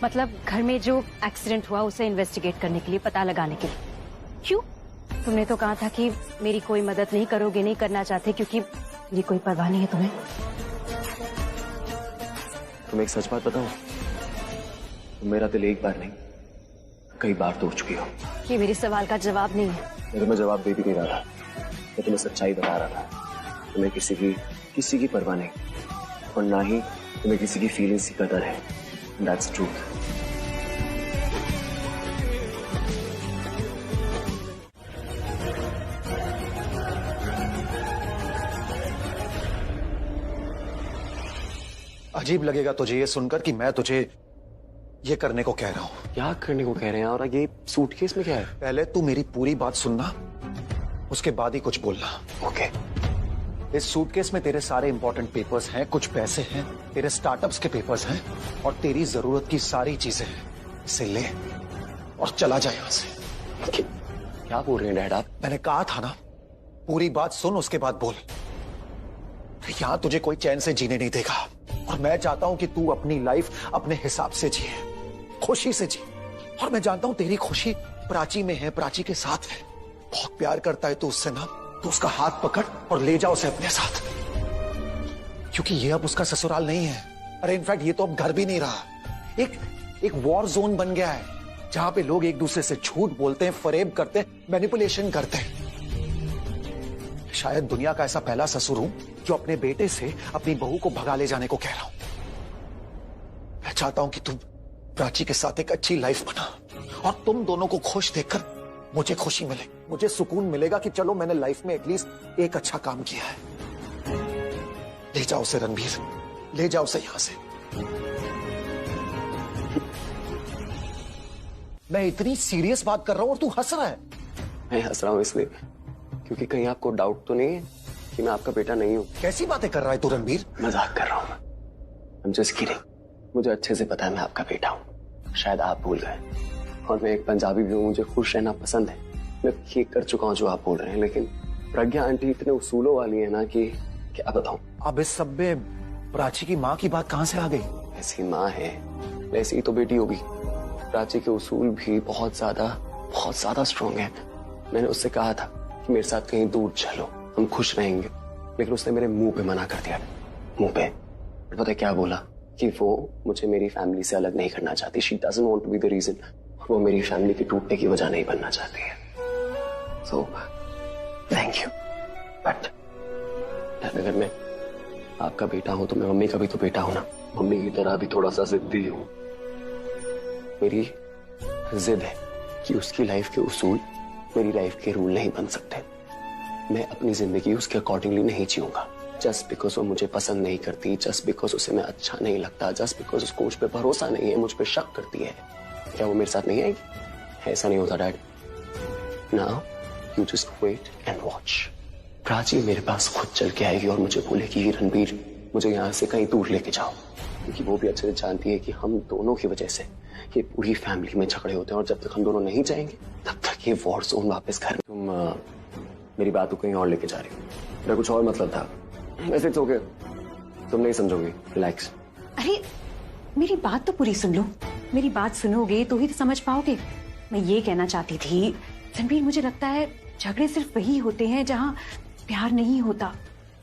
Speaker 4: मतलब घर में जो एक्सीडेंट हुआ उसे इन्वेस्टिगेट करने के लिए, पता लगाने के लिए। क्यों? तुमने तो कहा था कि मेरी कोई मदद नहीं करोगे, नहीं करना चाहते क्योंकि मेरी कोई परवाह नहीं है तुम्हें।
Speaker 9: तुम्हें एक सच बात बताऊं? तुम मेरा दिल एक बार नहीं कई बार तोड़ चुकी हो।
Speaker 4: ये मेरे सवाल का जवाब नहीं है।
Speaker 9: मैं तुम्हें जवाब दे भी नहीं रहा था, मैं तुम्हें सच्चाई बता रहा था। तुम्हें किसी की परवाह नहीं, और ना ही तुम्हें किसी की फीलिंग्स की कदर है। That's truth.
Speaker 6: अजीब लगेगा तुझे ये सुनकर कि मैं तुझे ये करने को कह रहा हूं।
Speaker 9: क्या करने को कह रहे हैं? और ये सूटकेस में क्या है?
Speaker 6: पहले तू मेरी पूरी बात सुनना, उसके बाद ही कुछ बोलना।
Speaker 9: ओके।
Speaker 6: इस सूटकेस में तेरे सारे इंपॉर्टेंट पेपर्स हैं, कुछ पैसे हैं, तेरे स्टार्टअप्स के पेपर्स हैं, और तेरी जरूरत की सारी चीजें हैं। इसे ले और चला जा यहां से।
Speaker 9: क्या बोल रहे हैं डैड आप?
Speaker 6: मैंने कहा था ना, पूरी बात सुन, उसके बाद बोल। यहां तुझे कोई चैन से जीने नहीं देगा, और मैं चाहता हूं कि तू अपनी लाइफ अपने हिसाब से जिए, खुशी से जी। और मैं जानता हूं तेरी खुशी प्राची में है, प्राची के साथ है। बहुत प्यार करता है तू उससे ना, तो उसका हाथ पकड़ और ले जा उसे अपने साथ, क्योंकि ये अब उसका ससुराल नहीं है। अरे इनफैक्ट ये तो अब घर भी नहीं रहा, एक वॉर जोन बन गया है, जहां पे लोग एक दूसरे से झूठ बोलते हैं, फरेब करते हैं, मैनिपुलेशन करते हैं। शायद दुनिया का ऐसा पहला ससुर हूं जो अपने बेटे से अपनी बहू को भगा ले जाने को कह रहा हूं। मैं चाहता हूं कि तुम प्राची के साथ एक अच्छी लाइफ बना, और तुम दोनों को खुश देखकर मुझे खुशी मिले, मुझे सुकून मिलेगा कि चलो मैंने लाइफ में एटलीस्ट एक अच्छा काम किया है। ले जाओ उसे रणबीर, ले जाओ उसे यहां से। मैं इतनी सीरियस बात कर रहा हूं और तू हंस रहा है।
Speaker 9: मैं हंस रहा हूं इसलिए क्योंकि कहीं आपको डाउट तो नहीं है कि मैं आपका बेटा नहीं हूं।
Speaker 6: कैसी बातें कर रहा है तू रणबीर?
Speaker 9: मजाक कर रहा हूं मैं। I'm just kidding। मुझे अच्छे से पता है मैं आपका बेटा हूं, शायद आप भूल गए। और मैं एक पंजाबी भी हूं, मुझे खुश रहना पसंद है। मैं ये कर चुका हूं जो आप बोल रहे हैं, लेकिन प्रज्ञा आंटी इतने उसूलों वाली है ना कि क्या बताऊं।
Speaker 6: अब इस सब में प्राची की माँ की बात कहां से आ गई?
Speaker 9: ऐसी माँ है वैसी ही तो बेटी होगी। प्राची के उसूल भी बहुत ज्यादा स्ट्रॉन्ग है। मैंने उससे कहा था कि मेरे साथ कहीं दूर चलो, हम खुश रहेंगे, लेकिन उसने मेरे मुंह पे मना कर दिया, मुंह पे। पता है क्या बोला? कि वो मुझे मेरी फैमिली से अलग नहीं करना चाहती। She doesn't want to be the reason. वो मेरी फैमिली के टूटने की वजह नहीं बनना चाहती है। सो थैंक यू, बट अगर मैं आपका बेटा हूं तो मैं मम्मी का भी तो बेटा हूं ना। मम्मी की तरह भी थोड़ा सा जिद्दी हूं। मेरी जिद है कि उसकी लाइफ के उसूल मेरी लाइफ के रूल नहीं बन सकते। मैं अपनी जिंदगी उसके अकॉर्डिंगली नहीं जीऊंगा। जस्ट बिकॉज वो मुझे पसंद नहीं करती, जस्ट बिकॉज उसे मैं अच्छा नहीं लगता, जस्ट बिकॉज उसको मुझ पर भरोसा नहीं है, मुझ पर शक करती है, क्या वो मेरे साथ नहीं आएगी? ऐसा नहीं होता dad. Now you just wait and watch. Prachi मेरे पास खुद चल के आएगी और मुझे बोलेगी रणबीर मुझे यहाँ से कहीं दूर लेके जाओ, क्योंकि वो भी अच्छे से जानती है कि हम दोनों की वजह से ये पूरी फैमिली में झगड़े होते हैं, और जब तक हम दोनों नहीं जाएंगे तब तक ये वॉर जोन वापस घर। तुम मेरी बात को कहीं और लेके जा रही हो, मेरा कुछ और मतलब था। वैसे इट्स ओके, तुम नहीं समझोगी, रिलैक्स।
Speaker 3: अरे मेरी बात तो पूरी सुन लो। मेरी बात सुनोगे तो ही तो समझ पाओगे। मैं ये कहना चाहती थी रणबीर, मुझे लगता है झगड़े सिर्फ वही होते हैं जहाँ प्यार नहीं होता।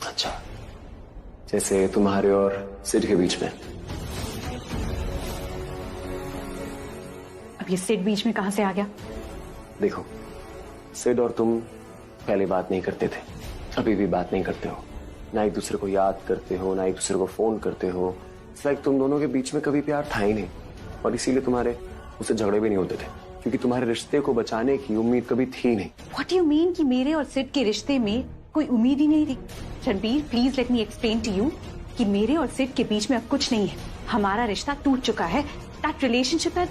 Speaker 9: अच्छा, जैसे तुम्हारे और सिड के बीच में।
Speaker 2: अब ये सिड बीच में कहां से आ गया?
Speaker 9: देखो, सिड और तुम पहले बात नहीं करते थे, अभी भी बात नहीं करते हो, ना एक दूसरे को याद करते हो, ना एक दूसरे को फोन करते हो। इट्स लाइक तुम दोनों के बीच में कभी प्यार था ही नहीं, और इसीलिए तुम्हारे उससे झगड़े भी नहीं होते थे, क्योंकि तुम्हारे रिश्ते को बचाने की उम्मीद कभी थी नहीं।
Speaker 2: What do you mean कि मेरे और सिड के रिश्ते में कोई उम्मीद ही नहीं थी? Ranbir, please let me explain to you कि मेरे और सिड के बीच में अब कुछ नहीं है। हमारा रिश्ता टूट चुका है। That relationship has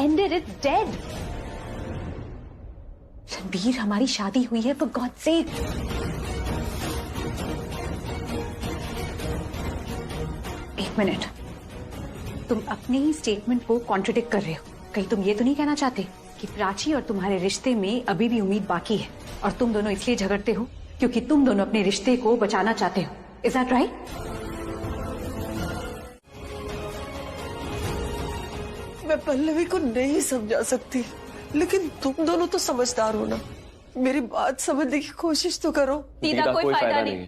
Speaker 2: ended, it's dead. Ranbir, हमारी शादी हुई है, for God's sake. एक मिनट, तुम अपने ही स्टेटमेंट को कॉन्ट्रडिक्ट कर रहे हो। कहीं तुम ये तो नहीं कहना चाहते कि प्राची और तुम्हारे रिश्ते में अभी भी उम्मीद बाकी है और तुम दोनों इसलिए झगड़ते हो क्योंकि तुम दोनों अपने रिश्ते को बचाना चाहते हो? Is that right?
Speaker 8: मैं पल्लवी को नहीं समझा सकती, लेकिन तुम दोनों तो समझदार हो ना, मेरी बात समझने की कोशिश तो करो।
Speaker 1: दीदा, कोई फायदा नहीं।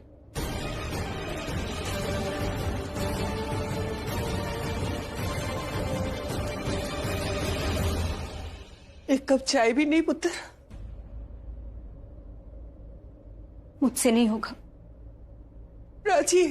Speaker 8: एक कप चाय भी नहीं पुत्र?
Speaker 2: मुझसे नहीं होगा।
Speaker 8: प्राची,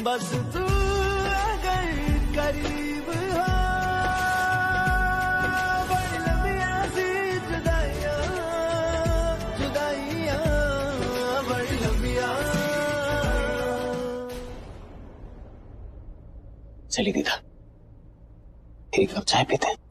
Speaker 13: बस तू अगर करीब हो, बड़ी लंबियां सी जुदाइयां, जुदाइयां बड़ी लंबियां।
Speaker 11: चलिए दीदा, एक कप चाय पीते हैं।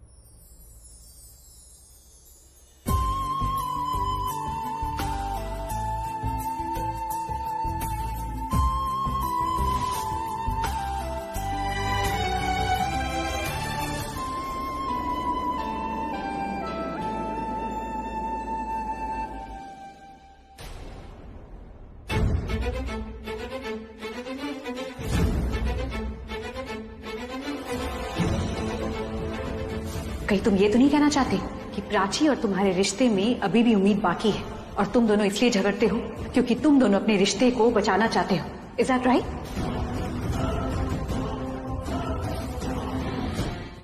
Speaker 2: कहीं तुम ये तो नहीं कहना चाहते कि प्राची और तुम्हारे रिश्ते में अभी भी उम्मीद बाकी है और तुम दोनों इसलिए झगड़ते हो क्योंकि तुम दोनों अपने रिश्ते को बचाना चाहते हो? Is that right?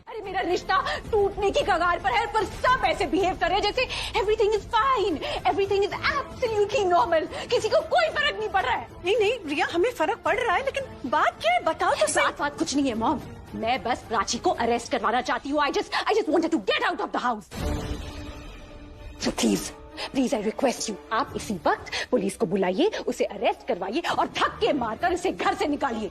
Speaker 1: अरे मेरा रिश्ता टूटने की कगार पर है, पर सब ऐसे बिहेव कर रहे हैं जैसे everything is fine, everything is absolutely normal, किसी को कोई फर्क नहीं पड़ रहा है।
Speaker 7: नहीं नहीं रिया, हमें फर्क पड़ रहा है, लेकिन बात क्या है बताओ तो सही।
Speaker 1: बात कुछ नहीं है मॉम, मैं बस प्राची को अरेस्ट करवाना चाहती हूँ। I just wanted to get out of the house. So please I request you, आप इसी वक्त पुलिस को बुलाइए, उसे अरेस्ट करवाइए और धक्के मारकर उसे घर से निकालिए।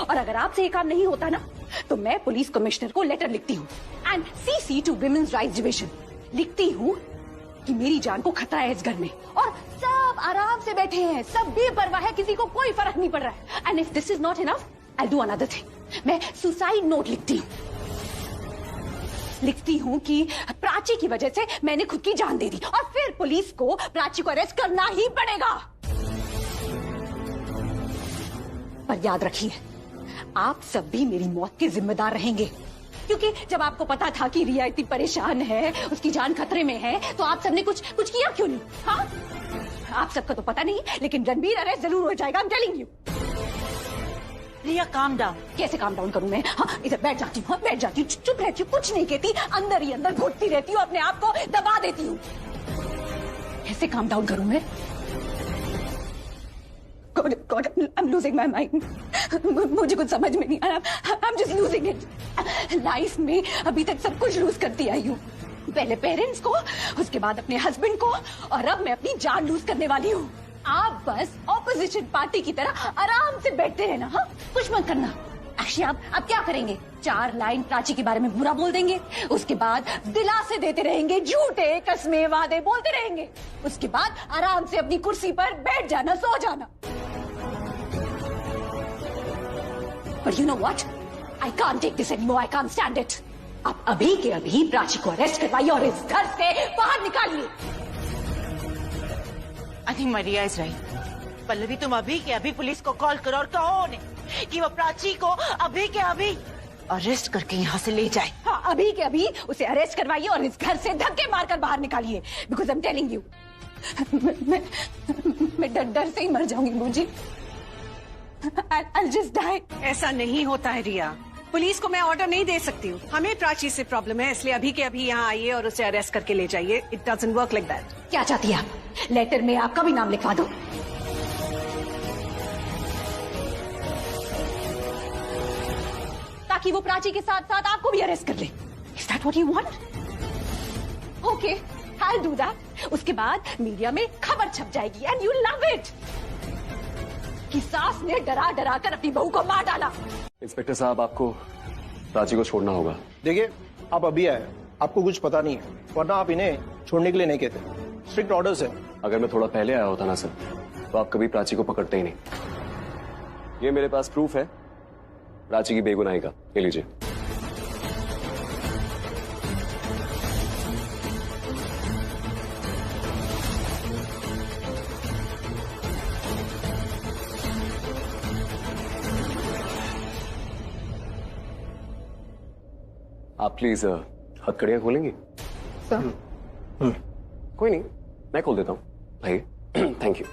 Speaker 1: और अगर आपसे ये काम नहीं होता ना, तो मैं पुलिस कमिश्नर को लेटर लिखती हूँ and CC to Women's Rights Division लिखती हूँ कि मेरी जान को खतरा है इस घर में और सब आराम से बैठे हैं, सब बेपरवाह है, किसी को कोई फर्क नहीं पड़ रहा है। And if this is not enough, I'll do another thing. मैं सुसाइड नोट लिखती हूँ कि प्राची की वजह से मैंने खुद की जान दे दी और फिर पुलिस को प्राची को अरेस्ट करना ही पड़ेगा। पर याद रखिए, आप सब भी मेरी मौत के जिम्मेदार रहेंगे, क्योंकि जब आपको पता था कि रिया इतनी परेशान है, उसकी जान खतरे में है, तो आप सबने कुछ किया क्यों नहीं? हाँ, आप सबका तो पता नहीं, लेकिन रणबीर अरेस्ट जरूर हो जाएगा। I'm telling you.
Speaker 5: Riya calm down.
Speaker 1: कैसे काम डाउन करूं मैं? हाँ, इधर बैठ जाती हूँ, बैठ जाती हूँ, चुप रहती हूँ, कुछ नहीं कहती, अंदर ही अंदर घुटती रहती हूँ, अपने आप को दबा देती हूँ। कैसे काम डाउन करूं मैं? God, I'm losing my mind. मुझे कुछ समझ में नहीं आ रहा। I'm just losing it. Life में अभी तक सब कुछ लूज करती आई हूँ, पहले पेरेंट्स को, उसके बाद अपने हस्बैंड को, और अब मैं अपनी जान लूज करने वाली हूँ। आप बस ऑपोजिशन पार्टी की तरह आराम से बैठते रहना, हाँ, कुछ मत करना।
Speaker 3: एक्चुअली आप क्या करेंगे? 4 लाइन प्राची के बारे में बुरा बोल देंगे, उसके बाद दिलासे देते रहेंगे, झूठे कस्में वादे बोलते रहेंगे, उसके बाद आराम से अपनी कुर्सी पर बैठ जाना, सो जाना। But you know what? I can't take this anymore. I can't stand it. आप अभी के अभी प्राची को अरेस्ट करवाइए और इस घर से बाहर निकालिए।
Speaker 5: I think Maria is right. Pallavi, तुम अभी के अभी पुलिस को कॉल करो और कहो उन्हें कि वो प्राची को अभी के अभी अरेस्ट करके यहाँ से ले जाए।
Speaker 3: हाँ, अभी के अभी उसे अरेस्ट करवाइए और इस घर से धक्के मारकर बाहर निकालिए। Because I am telling you, मैं डर से ही मर जाऊंगी मुझे। I'll just die.
Speaker 7: ऐसा नहीं होता है रिया, पुलिस को मैं ऑर्डर नहीं दे सकती हूँ। हमें प्राची से प्रॉब्लम है, इसलिए अभी के अभी यहाँ आइए और उसे अरेस्ट करके ले जाइए। It doesn't work like that.
Speaker 3: क्या चाहती है आप? लेटर में आपका भी नाम लिखवा दो, ताकि वो प्राची के साथ साथ आपको भी अरेस्ट कर ले। Is that what you want? Okay, I'll do that. उसके बाद मीडिया में खबर छप जाएगी and you'll love it कि सास ने डरा डरा कर अपनी बहू को मार डाला।
Speaker 9: इंस्पेक्टर साहब, आपको प्राची को छोड़ना होगा।
Speaker 11: देखिए, आप अभी आए, आपको कुछ पता नहीं है, वरना आप इन्हें छोड़ने के लिए नहीं कहते। स्ट्रिक्ट ऑर्डर्स है।
Speaker 9: अगर मैं थोड़ा पहले आया होता ना सर, तो आप कभी प्राची को पकड़ते ही नहीं। ये मेरे पास प्रूफ है प्राची की बेगुनाही का, ये लीजिए। आप प्लीज हथकड़ियां खोलेंगे?
Speaker 2: सर
Speaker 9: कोई नहीं, मैं खोल देता हूँ भाई। Thank you.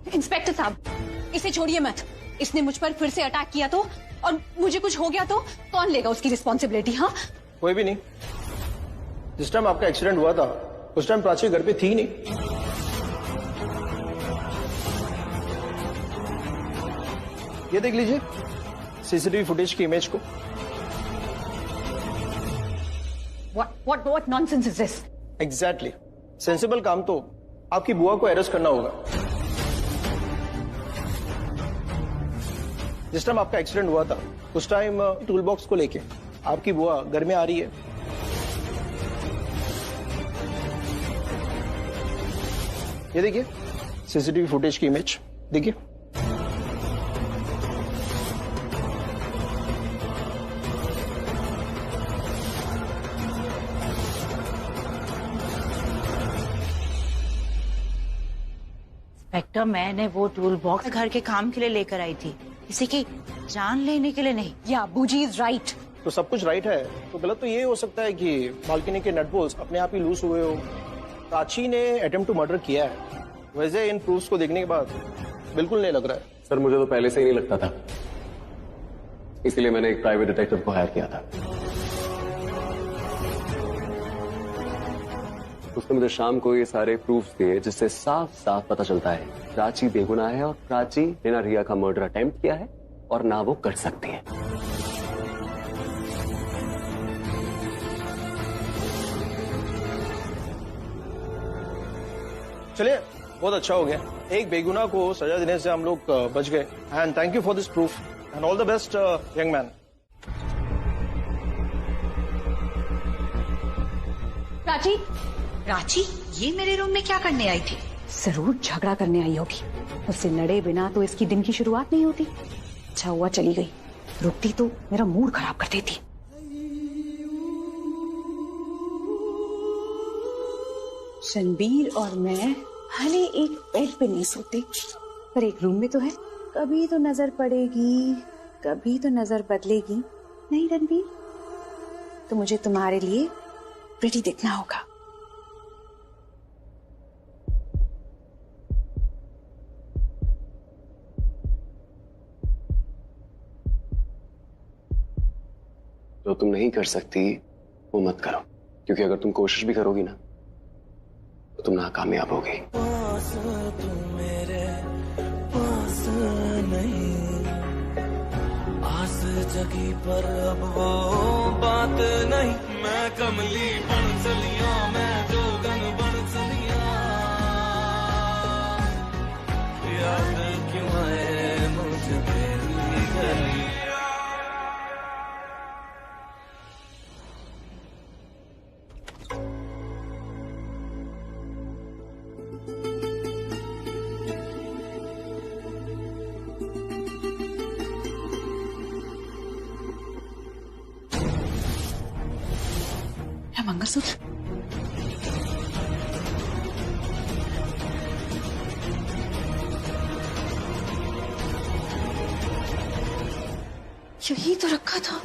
Speaker 3: इंस्पेक्टर साहब, इसे छोड़िए मत। इसने मुझ पर फिर से अटैक किया तो, और मुझे कुछ हो गया तो कौन लेगा उसकी रिस्पॉन्सिबिलिटी? हाँ,
Speaker 11: कोई भी नहीं। जिस टाइम आपका एक्सीडेंट हुआ था उस टाइम प्राची घर पे थी नहीं। ये देख लीजिए सीसीटीवी फुटेज की इमेज को।
Speaker 3: What nonsense is this?
Speaker 11: Exactly. Sensible काम तो आपकी बुआ को अरेस्ट करना होगा। जिस टाइम आपका एक्सीडेंट हुआ था उस टाइम टूल बॉक्स को लेके आपकी बुआ घर में आ रही है। ये देखिए सीसीटीवी फुटेज की इमेज, देखिए।
Speaker 5: इंस्पेक्टर, मैंने वो टूल बॉक्स घर के काम के लिए लेकर आई थी, किसी की जान लेने के लिए नहीं।
Speaker 3: या बूजी इज राइट।
Speaker 11: तो सब कुछ राइट है, तो गलत तो ये हो सकता है कि बालकनी के नट बोल्ट्स अपने आप ही लूज हुए हो। प्राची ने अटेम्प्ट टू मर्डर किया है। वैसे इन प्रूफ्स को देखने के बाद बिल्कुल नहीं लग रहा है।
Speaker 9: सर, मुझे तो पहले से ही नहीं लगता था, इसलिए मैंने एक प्राइवेट डिटेक्टिव को हायर किया था। उसने मुझे शाम को ये सारे प्रूफ्स दिए, जिससे साफ साफ पता चलता है प्राची बेगुनाह है और प्राची ने ना रिया का मर्डर अटेम्प्ट किया है और ना वो कर सकती है।
Speaker 11: चलिए, बहुत अच्छा हो गया। एक बेगुनाह को सजा देने से हम लोग बच गए। And thank you for this proof and all the best young man.
Speaker 3: Prachi,
Speaker 2: Prachi ये मेरे रूम में क्या करने आई थी?
Speaker 3: जरूर झगड़ा करने आई होगी। उससे लड़े बिना तो इसकी दिन की शुरुआत नहीं होती। अच्छा हुआ चली गई, रुकती तो मेरा मूड खराब कर देती। रणबीर और मैं भले एक बेड पे नहीं सोते, पर एक रूम में तो है। कभी तो नजर पड़ेगी, कभी तो नजर बदलेगी। नहीं रणबीर, तो मुझे तुम्हारे लिए प्रिटी दिखना होगा।
Speaker 9: जो तुम नहीं कर सकती वो मत करो, क्योंकि अगर तुम कोशिश भी करोगी ना तो तुम नाकामयाब होगी।
Speaker 13: पास तू मेरे पास नहीं, आस जगी पर अब वो बात नहीं। मैं कमली बन चलिया, मैं जोगन बन चलिया, याद क्यों है मुझे तेरी गली।
Speaker 7: मंगलसूत्र यही तो रखा था।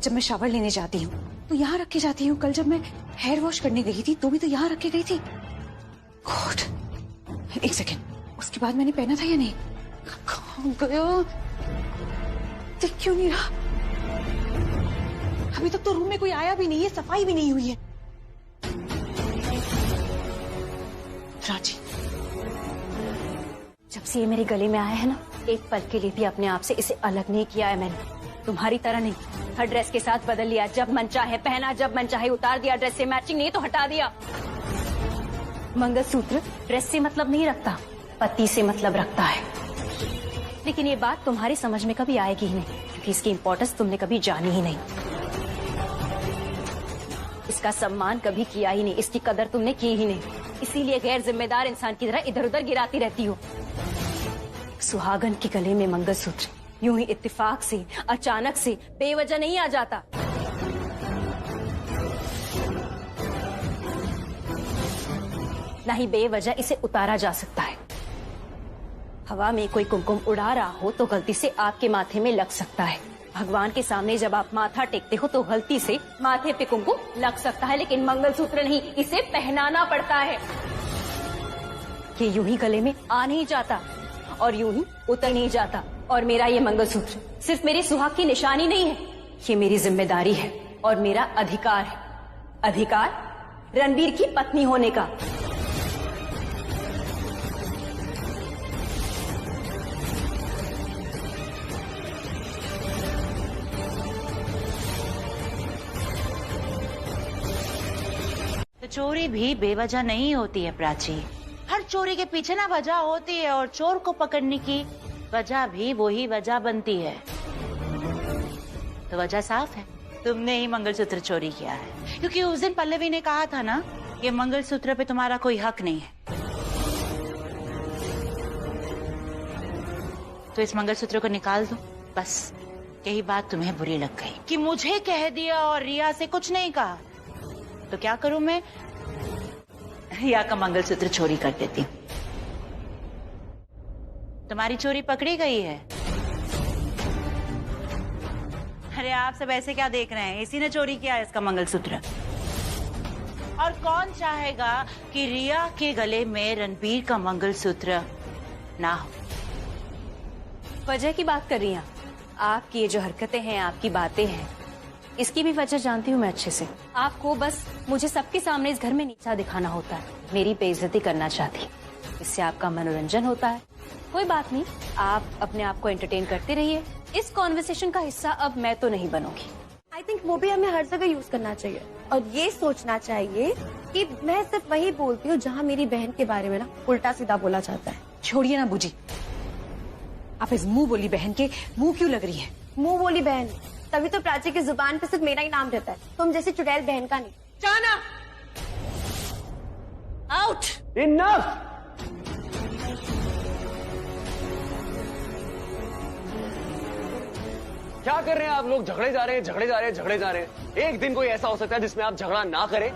Speaker 7: जब मैं शावर लेने जाती हूँ तो यहाँ रख के जाती हूँ। कल जब मैं हेयर वॉश करने गई थी तो भी तो यहाँ रख के गई थी। गॉड, एक सेकेंड, उसके बाद मैंने पहना था या नहीं? कहाँ गया? दिख क्यों नहीं रहा? अभी तक तो रूम में कोई आया भी नहीं है, सफाई भी नहीं हुई है। राजी,
Speaker 4: जब से ये मेरे गले में आया है ना, एक पल के लिए भी अपने आप से इसे अलग नहीं किया है मैंने। तुम्हारी तरह नहीं, हर ड्रेस के साथ बदल लिया। जब मन चाहे पहना, जब मन चाहे उतार दिया। ड्रेस से मैचिंग नहीं तो हटा दिया। मंगलसूत्र ड्रेस से मतलब नहीं रखता, पति से मतलब रखता है। लेकिन ये बात तुम्हारी समझ में कभी आएगी ही नहीं, क्योंकि इसकी इंपॉर्टेंस तुमने कभी जानी ही नहीं। इसका सम्मान कभी किया ही नहीं, इसकी कदर तुमने की ही नहीं। इसीलिए गैर जिम्मेदार इंसान की तरह इधर उधर गिराती रहती हो। सुहागन के गले में मंगलसूत्र यूं ही इत्तेफाक से, अचानक से, बेवजह नहीं आ जाता। ना ही बेवजह इसे उतारा जा सकता है। हवा में कोई कुमकुम उड़ा रहा हो तो गलती से आपके माथे में लग सकता है। भगवान के सामने जब आप माथा टेकते हो तो गलती से माथे पे कुमकुम लग सकता है, लेकिन मंगलसूत्र नहीं, इसे पहनाना पड़ता है। ये यूं ही गले में आ नहीं जाता और यूं ही उतर नहीं जाता। और मेरा ये मंगलसूत्र सिर्फ मेरे सुहाग की निशानी नहीं है, ये मेरी जिम्मेदारी है और मेरा अधिकार है। अधिकार रणबीर की पत्नी होने का।
Speaker 5: तो चोरी भी बेवजह नहीं होती है प्राची। हर चोरी के पीछे ना वजह होती है, और चोर को पकड़ने की वजह भी वही वजह बनती है। तो वजह साफ है, तुमने ही मंगलसूत्र चोरी किया है। क्योंकि उस दिन पल्लवी ने कहा था ना, ये मंगलसूत्र पे तुम्हारा कोई हक नहीं है। तो इस मंगलसूत्र को निकाल दो। बस यही बात तुम्हें बुरी लग गई कि मुझे कह दिया और रिया से कुछ नहीं कहा। तो क्या करूं मैं? रिया का मंगलसूत्र चोरी कर देती हूँ। तुम्हारी चोरी पकड़ी गई है। अरे आप सब ऐसे क्या देख रहे हैं? इसी ने चोरी किया है इसका मंगलसूत्र। और कौन चाहेगा कि रिया के गले में रणबीर का मंगलसूत्र ना हो?
Speaker 4: वजह की बात कर रही हैं आपकी ये जो हरकतें हैं, आपकी बातें हैं, इसकी भी वजह जानती हूँ मैं अच्छे से। आपको बस मुझे सबके सामने इस घर में नीचा दिखाना होता है, मेरी बेइज्जती करना चाहती। इससे आपका मनोरंजन होता है। कोई बात नहीं, आप अपने आप को एंटरटेन करते रहिए। इस कॉन्वर्सेशन का हिस्सा अब मैं तो नहीं बनूंगी।
Speaker 12: आई थिंक वो भी हमें हर जगह यूज करना चाहिए और ये सोचना चाहिए कि मैं सिर्फ वही बोलती हूँ जहाँ मेरी बहन के बारे में ना उल्टा सीधा बोला जाता है।
Speaker 7: छोड़िए ना बूजी, आप इस मुंह बोली बहन के मुंह क्यों लग रही है?
Speaker 12: मुंह बोली बहन, तभी तो प्राची की जुबान पे सिर्फ मेरा ही नाम रहता है, तुम जैसी चुड़ैल बहन का नहीं।
Speaker 7: जाना आउट।
Speaker 9: इनफ। क्या कर रहे हैं आप लोग? झगड़े जा रहे हैं, झगड़े जा रहे हैं, झगड़े जा रहे हैं। एक दिन कोई ऐसा हो सकता है जिसमें आप झगड़ा ना करें?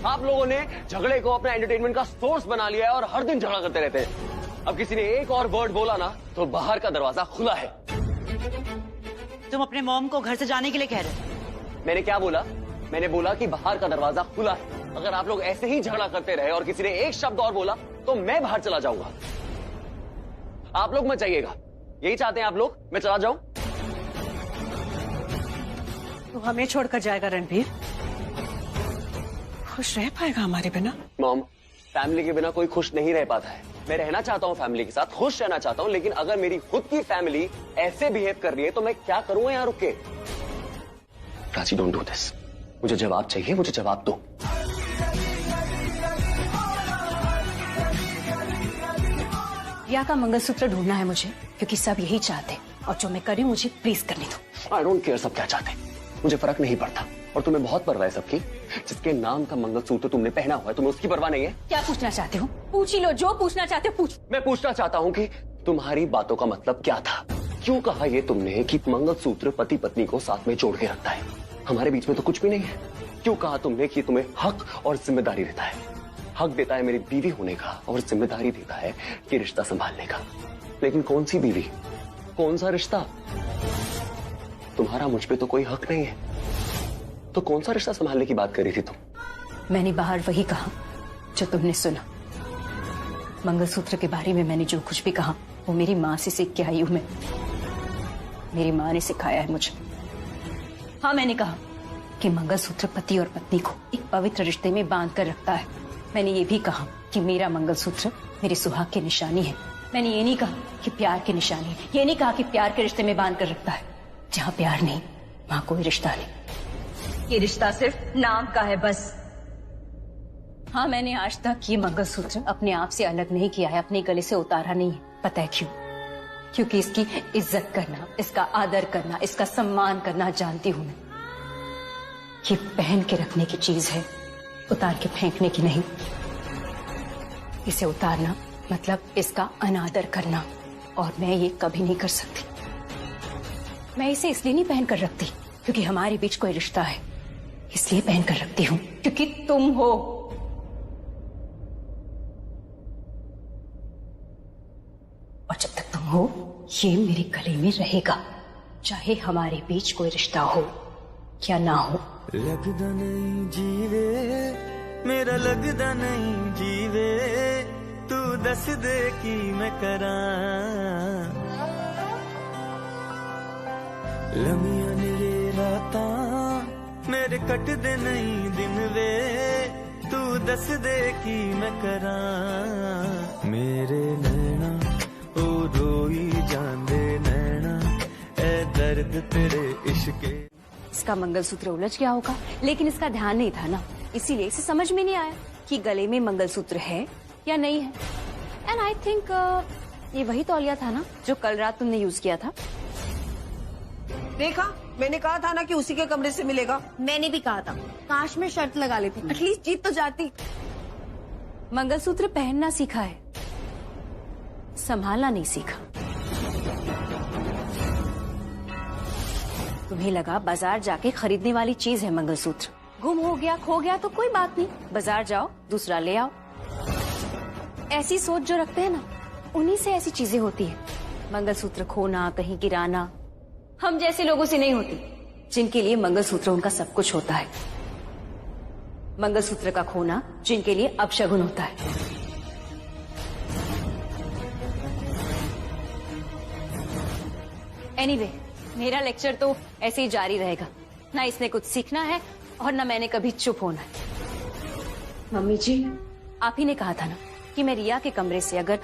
Speaker 9: आप लोगों ने झगड़े को अपना एंटरटेनमेंट का सोर्स बना लिया है और हर दिन झगड़ा करते रहते हैं। अब किसी ने एक और वर्ड बोला ना तो बाहर का दरवाजा खुला है।
Speaker 5: तुम अपने मॉम को घर से जाने के लिए कह रहे हो?
Speaker 9: मैंने क्या बोला? मैंने बोला कि बाहर का दरवाजा खुला है। अगर आप लोग ऐसे ही झगड़ा करते रहे और किसी ने एक शब्द और बोला तो मैं बाहर चला जाऊंगा। आप लोग मत जाइएगा, यही चाहते हैं आप लोग? मैं चला जाऊं?
Speaker 7: तू हमें छोड़कर जाएगा रणबीर? खुश रह पाएगा हमारे बिना?
Speaker 9: मॉम, फैमिली के बिना कोई खुश नहीं रह पाता है। मैं रहना चाहता हूँ फैमिली के साथ, खुश रहना चाहता हूँ, लेकिन अगर मेरी खुद की फैमिली ऐसे बिहेव कर रही है तो मैं क्या करूंगा यहाँ रुक के? Prachi, don't do this. मुझे जवाब चाहिए, मुझे जवाब दो।
Speaker 3: रिया का मंगलसूत्र ढूंढना है मुझे, क्योंकि सब यही चाहते और जो मैं करी मुझे प्लीज करने दो।
Speaker 9: आई डोंट केयर सब क्या चाहते, मुझे फर्क नहीं पड़ता। और तुम्हें बहुत परवाह है सबकी। जिसके नाम का मंगलसूत्र तुमने पहना हुआ है, तुम्हें उसकी परवाह नहीं है?
Speaker 3: क्या पूछना चाहते हो? पूछ ही लो, जो पूछना चाहते हो पूछ।
Speaker 9: मैं पूछना चाहता हूँ कि तुम्हारी बातों का मतलब क्या था? क्यों कहा ये तुमने कि मंगलसूत्र पति पत्नी को साथ में जोड़ के रखता है? हमारे बीच में तो कुछ भी नहीं है। क्यों कहा तुमने कि तुम्हें हक और जिम्मेदारी देता है? हक देता है मेरी बीवी होने का और जिम्मेदारी देता है कि रिश्ता संभालने का। लेकिन कौन सी बीवी, कौन सा रिश्ता? तुम्हारा मुझ पे तो कोई हक नहीं है, तो कौन सा रिश्ता संभालने की बात कर रही थी तुम?
Speaker 3: मैंने बाहर वही कहा जो तुमने सुना। मंगलसूत्र के बारे में मैंने जो कुछ भी कहा वो मेरी माँ से सीख के आई हूं मैं। मेरी माँ ने सिखाया है मुझे। हाँ, मैंने कहा कि मंगलसूत्र पति और पत्नी को एक पवित्र रिश्ते में बांध कर रखता है। मैंने ये भी कहा कि मेरा मंगलसूत्र मेरे सुहाग की निशानी है। मैंने ये नहीं कहा कि प्यार की निशानी है। ये नहीं कहा कि प्यार के रिश्ते में बांध कर रखता है। जहाँ प्यार नहीं वहां कोई रिश्ता नहीं। ये रिश्ता सिर्फ नाम का है बस। हाँ, मैंने आज तक ये मंगलसूत्र अपने आप से अलग नहीं किया है, अपने गले से उतारा नहीं है। पता है क्यों? क्योंकि इसकी इज्जत करना, इसका आदर करना, इसका सम्मान करना जानती हूं मैं। ये पहन के रखने की चीज है, उतार के फेंकने की नहीं। इसे उतारना मतलब इसका अनादर करना, और मैं ये कभी नहीं कर सकती। मैं इसे इसलिए नहीं पहन कर रखती क्योंकि हमारे बीच कोई रिश्ता है, इसलिए पहन कर रखती हूं क्योंकि तुम हो। और जब तक तुम हो ये मेरे गले में रहेगा, चाहे हमारे बीच कोई रिश्ता हो या ना हो।
Speaker 13: लगदा नहीं जीवे मेरा, लगदा नहीं जीवे, तू दस दे की मैं करा। लमियां निरे राता मेरे कट दे नहीं दिन वे, तू दस दे की मैं करा। मेरे नैना ओ रोई जांदे नैना, ए दर्द तेरे इश्के।
Speaker 3: इसका मंगलसूत्र उलझ गया होगा, लेकिन इसका ध्यान नहीं था ना, इसीलिए इसे समझ में नहीं आया कि गले में मंगलसूत्र है या नहीं है। एंड आई थिंक ये वही तौलिया था ना जो कल रात तुमने यूज किया था।
Speaker 8: देखा, मैंने कहा था ना कि उसी के कमरे से मिलेगा।
Speaker 12: मैंने भी कहा था, काश में शर्त लगा लेती, एटलीस्ट जीत तो जाती।
Speaker 3: मंगलसूत्र पहनना सीखा है, संभालना नहीं सीखा। तुम्हें लगा बाजार जाके खरीदने वाली चीज है मंगलसूत्र। गुम हो गया, खो गया तो कोई बात नहीं, बाजार जाओ दूसरा ले आओ। ऐसी सोच जो रखते हैं ना, उन्हीं से ऐसी चीजें होती है। मंगलसूत्र खोना, कहीं गिराना हम जैसे लोगों से नहीं होती, जिनके लिए मंगलसूत्र उनका सब कुछ होता है। मंगलसूत्र का खोना जिनके लिए अपशगुन होता है। एनीवे, मेरा लेक्चर तो ऐसे ही जारी रहेगा। ना इसने कुछ सीखना है और ना मैंने कभी चुप होना है। मम्मी जी, आप ही ने कहा था ना कि मैं रिया के कमरे से अगर